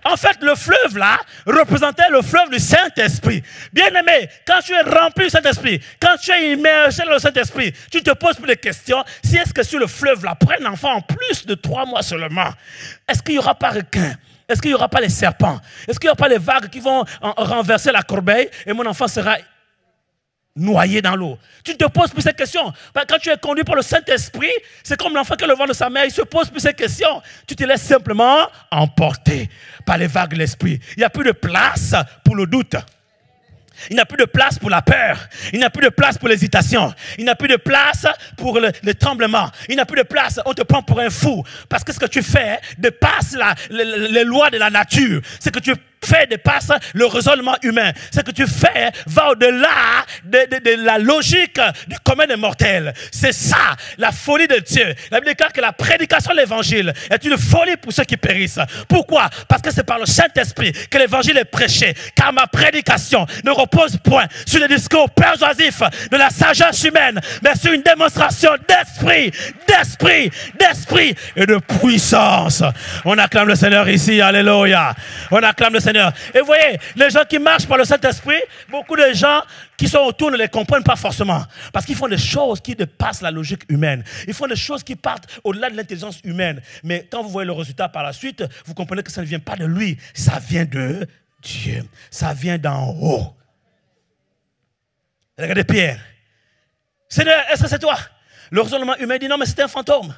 En fait, le fleuve là représentait le fleuve du Saint-Esprit. Bien-aimé, quand tu es rempli du Saint-Esprit, quand tu es immergé dans le Saint-Esprit, tu te poses plus de questions. Si est-ce que sur le fleuve là, pour un enfant en plus de 3 mois seulement, est-ce qu'il n'y aura pas requin? Est-ce qu'il n'y aura pas les serpents? Est-ce qu'il n'y aura pas les vagues qui vont renverser la corbeille et mon enfant sera noyé dans l'eau? Tu ne te poses plus ces questions. Quand tu es conduit par le Saint-Esprit, c'est comme l'enfant qui est le ventre de sa mère, il ne se pose plus ces questions. Tu te laisses simplement emporter par les vagues de l'esprit. Il n'y a plus de place pour le doute. Il n'y a plus de place pour la peur. Il n'y a plus de place pour l'hésitation. Il n'y a plus de place pour le tremblement. Il n'y a plus de place, on te prend pour un fou. Parce que ce que tu fais dépasse les lois de la nature. Ce que tu fais dépasse le raisonnement humain. Ce que tu fais va au-delà de la logique du commun des mortels. C'est ça, la folie de Dieu. La Bible déclare que la prédication de l'évangile est une folie pour ceux qui périssent. Pourquoi? Parce que c'est par le Saint-Esprit que l'évangile est prêché. Car ma prédication ne repose point sur les discours persuasifs de la sagesse humaine, mais sur une démonstration d'esprit et de puissance. On acclame le Seigneur ici, alléluia. On acclame le Seigneur. Et vous voyez, les gens qui marchent par le Saint-Esprit, beaucoup de gens qui sont autour ne les comprennent pas forcément. Parce qu'ils font des choses qui dépassent la logique humaine. Ils font des choses qui partent au-delà de l'intelligence humaine. Mais quand vous voyez le résultat par la suite, vous comprenez que ça ne vient pas de lui. Ça vient de Dieu. Ça vient d'en haut. Regardez Pierre. Seigneur, est-ce que c'est toi? Le raisonnement humain dit non, mais c'était un fantôme.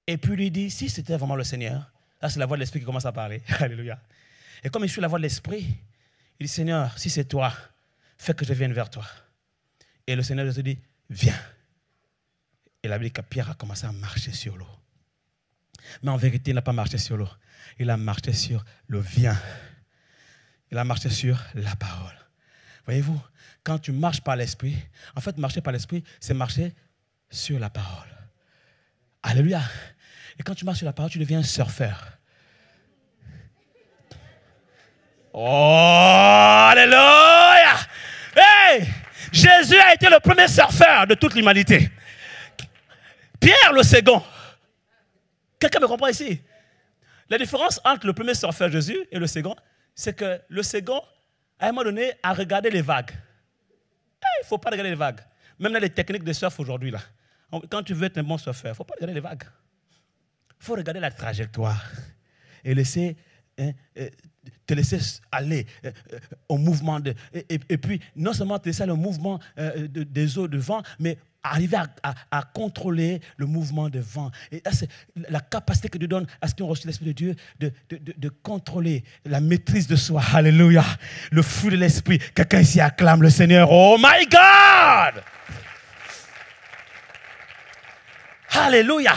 Et puis lui dit, si c'était vraiment le Seigneur, là c'est la voix de l'Esprit qui commence à parler. Alléluia. Et comme il suit la voix de l'Esprit, il dit, Seigneur, si c'est toi, fais que je vienne vers toi. Et le Seigneur Jésus dit, viens. Et la Bible dit que Pierre a commencé à marcher sur l'eau. Mais en vérité, il n'a pas marché sur l'eau. Il a marché sur le viens. Il a marché sur la parole. Voyez-vous, quand tu marches par l'Esprit, en fait, marcher par l'Esprit, c'est marcher sur la parole. Alléluia. Et quand tu marches sur la parole, tu deviens un surfeur. Oh, alléluia! Hey! Jésus a été le premier surfeur de toute l'humanité. Pierre le second. Quelqu'un me comprend ici? La différence entre le premier surfeur Jésus et le second, c'est que le second, à un moment donné, a regardé les vagues. Il ne faut pas regarder les vagues. Même dans les techniques de surf aujourd'hui, là, quand tu veux être un bon surfeur, il ne faut pas regarder les vagues. Il faut regarder la trajectoire et te laisser aller au mouvement. Et puis, non seulement te laisser aller au mouvement des eaux de vent, mais arriver à contrôler le mouvement de vent. Et là, c'est la capacité que Dieu donne à ceux qui ont reçu l'Esprit de Dieu de contrôler la maîtrise de soi. Alléluia. Le fruit de l'Esprit. Quelqu'un ici acclame le Seigneur. Oh my God! Alléluia.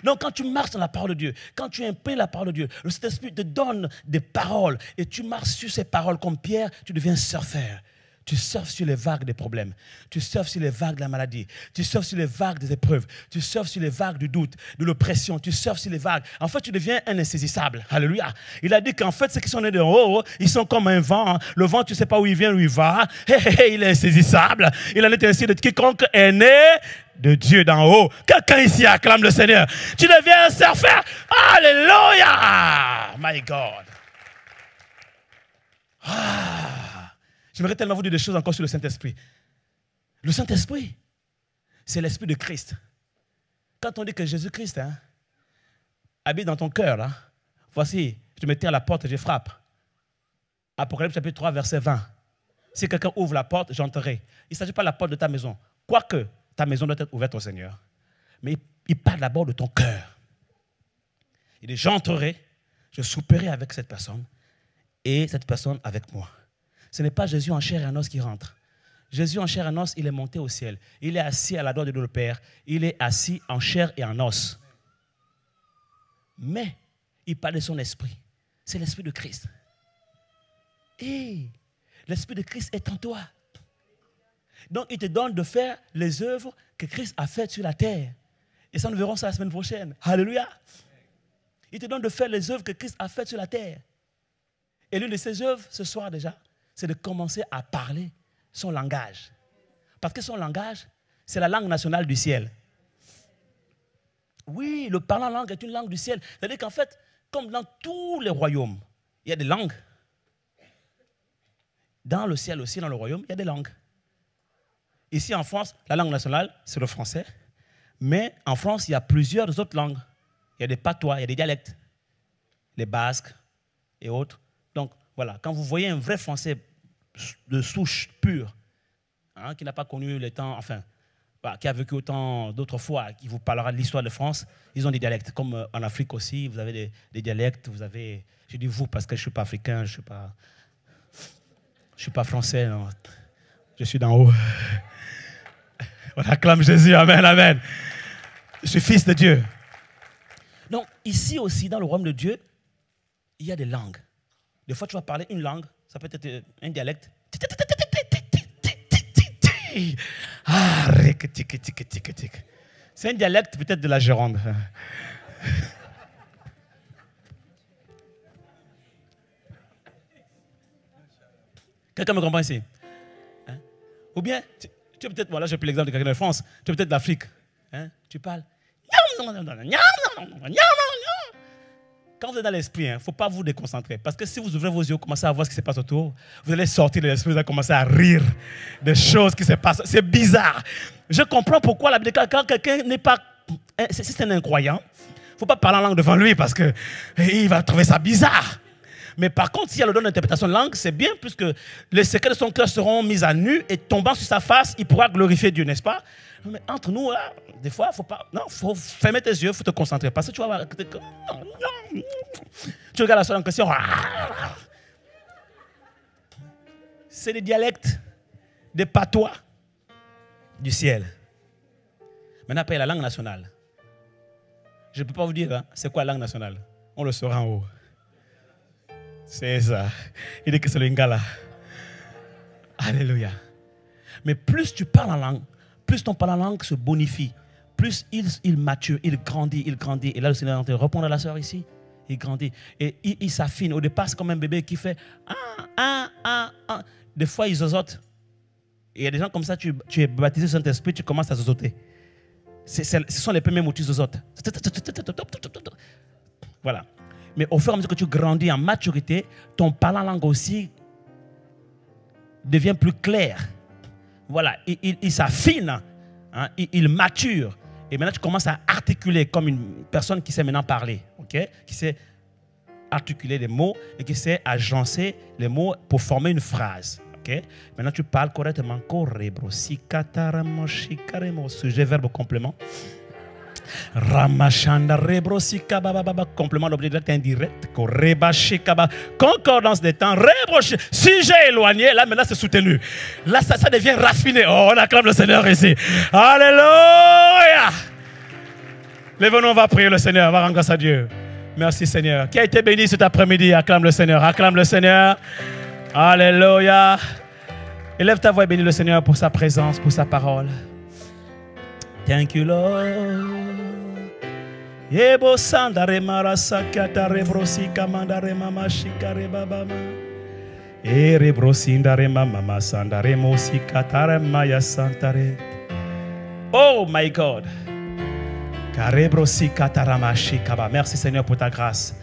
Donc, quand tu marches dans la parole de Dieu, quand tu imprègnes la parole de Dieu, le Saint-Esprit te donne des paroles et tu marches sur ces paroles comme Pierre, tu deviens surfeur. Tu surfes sur les vagues des problèmes. Tu surfes sur les vagues de la maladie. Tu surfes sur les vagues des épreuves. Tu surfes sur les vagues du doute, de l'oppression. Tu surfes sur les vagues. En fait, tu deviens un insaisissable. Alléluia. Il a dit qu'en fait, ceux qui sont nés de haut, ils sont comme un vent. Le vent, tu ne sais pas où il vient, où il va. Il est insaisissable. Il en est ainsi de quiconque est né de Dieu d'en haut. Quelqu'un ici acclame le Seigneur. Tu deviens un surfeur. Alléluia. My God. J'aimerais tellement vous dire des choses encore sur le Saint-Esprit. Le Saint-Esprit, c'est l'Esprit de Christ. Quand on dit que Jésus-Christ habite dans ton cœur, là, voici, je me tiens à la porte et je frappe. Apocalypse chapitre 3, verset 20. Si quelqu'un ouvre la porte, j'entrerai. Il ne s'agit pas de la porte de ta maison. Quoique ta maison doit être ouverte au Seigneur. Mais il parle d'abord de ton cœur. Il dit, j'entrerai, je souperai avec cette personne et cette personne avec moi. Ce n'est pas Jésus en chair et en os qui rentre. Jésus en chair et en os, il est monté au ciel. Il est assis à la droite de Dieu le Père. Il est assis en chair et en os. Mais il parle de son esprit. C'est l'esprit de Christ. Et l'esprit de Christ est en toi. Donc il te donne de faire les œuvres que Christ a faites sur la terre. Et ça, nous verrons ça la semaine prochaine. Alléluia. Il te donne de faire les œuvres que Christ a faites sur la terre. Et l'une de ces œuvres, ce soir déjà, c'est de commencer à parler son langage. Parce que son langage, c'est la langue nationale du ciel. Oui, le parlant langue est une langue du ciel. C'est-à-dire qu'en fait, comme dans tous les royaumes, il y a des langues. Dans le ciel aussi, dans le royaume, il y a des langues. Ici en France, la langue nationale, c'est le français. Mais en France, il y a plusieurs autres langues. Il y a des patois, il y a des dialectes. Les basques et autres. Donc, voilà, quand vous voyez un vrai Français de souche pure, qui n'a pas connu les temps, enfin, qui a vécu autant d'autres fois, qui vous parlera de l'histoire de France, ils ont des dialectes. Comme en Afrique aussi, vous avez des dialectes, vous avez, je dis vous parce que je ne suis pas africain, je ne suis pas français, non. Je suis d'en haut. On acclame Jésus, amen, amen. Je suis fils de Dieu. Donc, ici aussi, dans le royaume de Dieu, il y a des langues. Des fois, tu vas parler une langue, ça peut être un dialecte. C'est un dialecte peut-être de la Gironde. Quelqu'un me comprend ici? Ou bien, tu es peut-être, voilà, j'ai pris l'exemple de quelqu'un de France, tu es peut-être d'Afrique. Tu parles. Quand vous êtes dans l'esprit, il ne faut pas vous déconcentrer. Parce que si vous ouvrez vos yeux, commencez à voir ce qui se passe autour, vous allez sortir de l'esprit, vous allez commencer à rire des choses qui se passent. C'est bizarre. Je comprends pourquoi la Bible dit quand quelqu'un n'est pas... Si c'est un incroyant, il ne faut pas parler en langue devant lui parce qu'il va trouver ça bizarre. Mais par contre, s'il y a le don d'interprétation de langue, c'est bien puisque les secrets de son cœur seront mis à nu et tombant sur sa face, il pourra glorifier Dieu, n'est-ce pas? Mais entre nous, là, des fois, faut pas. Non, faut fermer tes yeux, faut te concentrer. Parce que tu vas voir. Non. Tu regardes la seule en question. C'est des dialectes, des patois du ciel. Maintenant, après, la langue nationale. Je ne peux pas vous dire, hein, c'est quoi la langue nationale. On le saura en haut. C'est ça. Il dit que c'est le Lingala. Alléluia. Mais plus tu parles en langue, plus ton parler en langue se bonifie. Plus il mature, il grandit. Et là, le Seigneur te répond à la sœur ici. Il grandit. Et il s'affine. Au départ, c'est comme un bébé qui fait Des fois, il zozote. Et il y a des gens comme ça, tu es baptisé sur Saint-Esprit, tu commences à zozoter. Ce sont les premiers mots, tu zozotes. Voilà. Mais au fur et à mesure que tu grandis en maturité, ton parler en langue aussi devient plus clair. Voilà. Il s'affine. Hein, il mature. Et maintenant, tu commences à articuler comme une personne qui sait maintenant parler. Okay? Qui sait articuler des mots et qui sait agencer les mots pour former une phrase. Okay? Maintenant, tu parles correctement. Sujet, verbe, complément. Ramachanda rebrosika baba complément d'objet direct indirect. Concordance des temps. Sujet éloigné. Là, maintenant, c'est soutenu. Là, ça devient raffiné. Oh, on acclame le Seigneur ici. Alléluia. Lève-nous, on va prier le Seigneur. On va rendre grâce à Dieu. Merci Seigneur. Qui a été béni cet après-midi? Acclame le Seigneur. Acclame le Seigneur. Alléluia. Élève ta voix et bénis le Seigneur pour sa présence, pour sa parole. Thank you, Lord. Yebo sandare marasakata rebrosi kamandare mama shikare babama. E rebrosindare mama sandare mosikatare maya santare. Oh my God. Merci Seigneur pour ta grâce.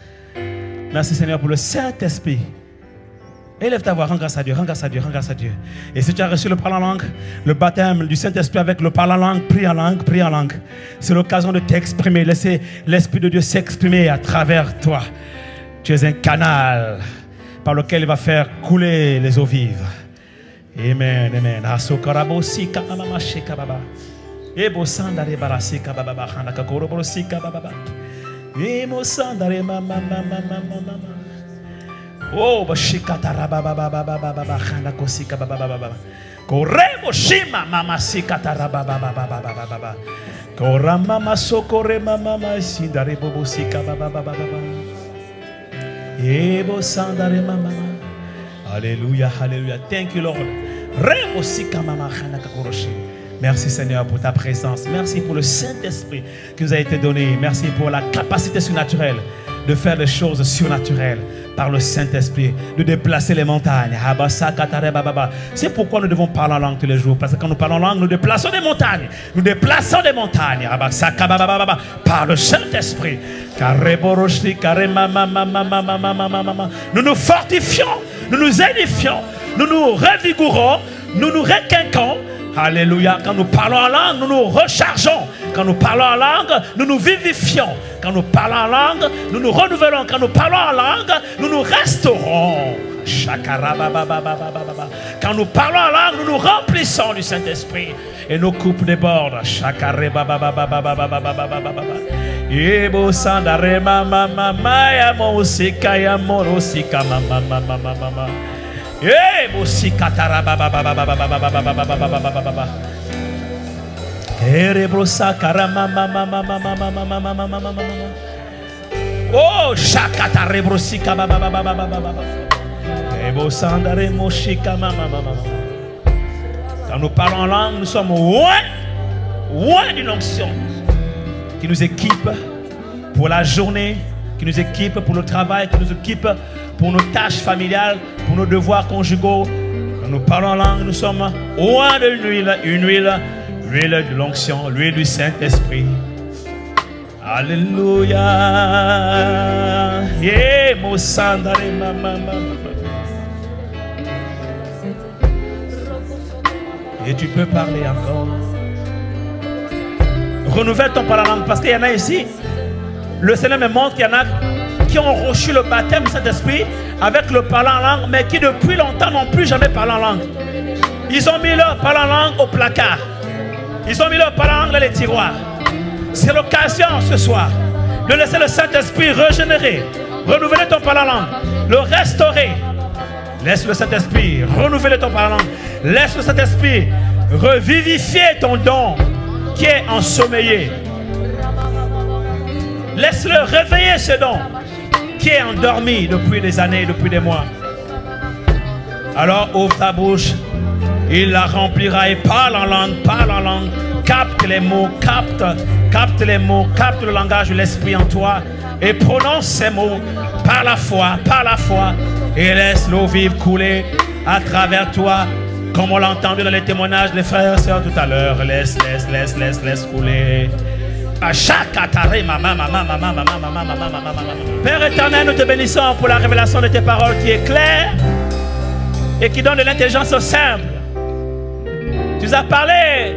Merci Seigneur pour le Saint-Esprit. Élève ta voix, rends grâce à Dieu, rends grâce à Dieu, rends grâce à Dieu. Et si tu as reçu le parler en langue, le baptême du Saint-Esprit avec le parler en langue, prie en langue, prie en langue. C'est l'occasion de t'exprimer, laisser l'Esprit de Dieu s'exprimer à travers toi. Tu es un canal par lequel il va faire couler les eaux vives. Amen, amen. Ebo sandare barasika baba baba kakoro borosika baba baba. Emo sandare mama mama mama mama. Oh bashika taraba baba baba baba khana kosika baba baba. Koremo shima mama sika taraba baba baba baba. Korama mama sokore mama mama sindare bobo sika baba baba baba. Ebo sandare mama. Alléluia, alléluia. Thank you Lord. Remo sika mama khana kakoroshi. Merci Seigneur pour ta présence. Merci pour le Saint-Esprit qui nous a été donné. Merci pour la capacité surnaturelle de faire des choses surnaturelles par le Saint-Esprit, de déplacer les montagnes. C'est pourquoi nous devons parler en langue tous les jours. Parce que quand nous parlons en langue, nous déplaçons des montagnes. Nous déplaçons des montagnes par le Saint-Esprit. Nous nous fortifions, nous nous édifions, nous nous revigorons, nous nous requinquons. Alléluia. Quand nous parlons en langue, nous nous rechargeons. Quand nous parlons en langue, nous nous vivifions. Quand nous parlons en langue, nous nous renouvelons. Quand nous parlons en langue, nous nous restaurons. Quand nous parlons en langue, nous nous remplissons du Saint-Esprit. Et nos coupes débordent. Oh, shakata rebrosika baba baba baba baba. Ebo sandare moshika mama mama. Quand nous parlons en langue, nous sommes loin d'une onction qui nous équipe pour la journée, qui nous équipe pour le travail, qui nous équipe pour nos tâches familiales, pour nos devoirs conjugaux. Quand nous parlons en langue, nous sommes loin de l'huile de l'onction, l'huile du Saint-Esprit. Alléluia. Yeah, et tu peux parler encore. Renouvelle ton parler en langue, parce qu'il y en a ici. Le Seigneur me montre qu'il y en a qui ont reçu le baptême du Saint-Esprit avec le parler en langue, mais qui depuis longtemps n'ont plus jamais parlé en langue. Ils ont mis leur parler en langue au placard. Ils ont mis leur parole dans les tiroirs. C'est l'occasion ce soir de laisser le Saint-Esprit régénérer, renouveler ton parole en langue, le restaurer. Laisse le Saint-Esprit renouveler ton parole en langue. Laisse le Saint-Esprit revivifier ton don qui est ensommeillé. Laisse-le réveiller ce don qui est endormi depuis des années, depuis des mois. Alors ouvre ta bouche, il la remplira et parle en langue, capte les mots, capte les mots, capte le langage de l'Esprit en toi et prononce ces mots par la foi, et laisse l'eau vive couler à travers toi, comme on l'a entendu dans les témoignages des frères et sœurs tout à l'heure. Laisse couler. Père éternel, nous te bénissons pour la révélation de tes paroles qui est claire et qui donne de l'intelligence aux simples. Tu nous as parlé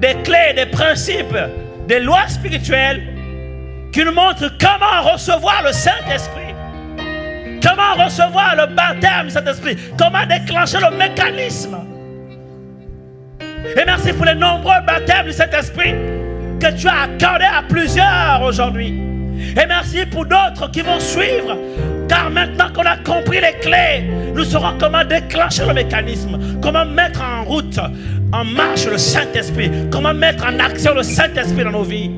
des clés, des principes, des lois spirituelles qui nous montrent comment recevoir le Saint-Esprit, comment recevoir le baptême du Saint-Esprit, comment déclencher le mécanisme. Et merci pour les nombreux baptêmes du Saint-Esprit que tu as accordé à plusieurs aujourd'hui. Et merci pour d'autres qui vont suivre. Car maintenant qu'on a compris les clés, nous saurons comment déclencher le mécanisme, comment mettre en route, en marche le Saint-Esprit, comment mettre en action le Saint-Esprit dans nos vies,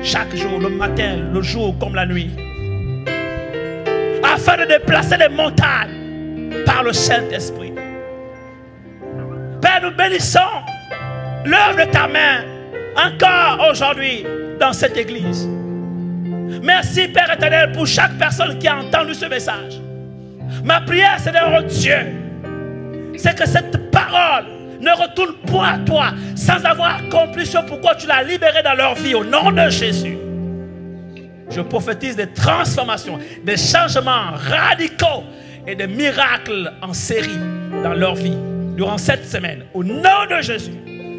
chaque jour, le matin, le jour comme la nuit, afin de déplacer les montagnes par le Saint-Esprit. Père, nous bénissons l'œuvre de ta main encore aujourd'hui dans cette église. Merci Père éternel pour chaque personne qui a entendu ce message. Ma prière, Seigneur Dieu, c'est que cette parole ne retourne point à toi sans avoir accompli ce pourquoi tu l'as libéré dans leur vie au nom de Jésus. Je prophétise des transformations, des changements radicaux et des miracles en série dans leur vie durant cette semaine. Au nom de Jésus,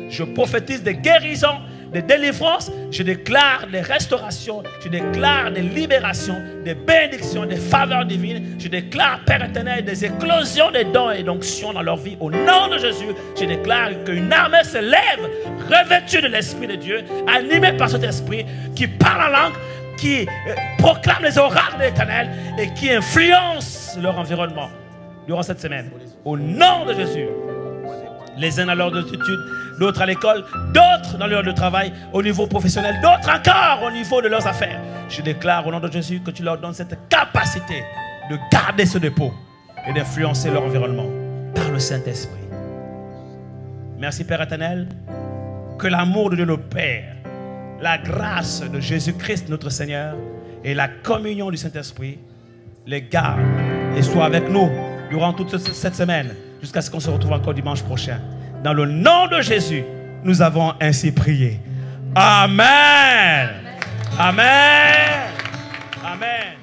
je prophétise des guérisons, des délivrances, je déclare des restaurations, je déclare des libérations, des bénédictions, des faveurs divines. Je déclare, Père éternel, des éclosions des dons et d'onctions dans leur vie. Au nom de Jésus, je déclare qu'une armée se lève, revêtue de l'Esprit de Dieu, animée par cet Esprit, qui parle en langue, qui proclame les oracles de l'Éternel et qui influence leur environnement durant cette semaine. Au nom de Jésus. Les uns à leur études, d'autres à l'école, d'autres dans leur de travail, au niveau professionnel, d'autres encore au niveau de leurs affaires. Je déclare au nom de Jésus que tu leur donnes cette capacité de garder ce dépôt et d'influencer leur environnement par le Saint-Esprit. Merci Père éternel, que l'amour de Dieu le Père, la grâce de Jésus-Christ notre Seigneur et la communion du Saint-Esprit les garde et soient avec nous durant toute cette semaine, jusqu'à ce qu'on se retrouve encore dimanche prochain. Dans le nom de Jésus, nous avons ainsi prié. Amen. Amen. Amen.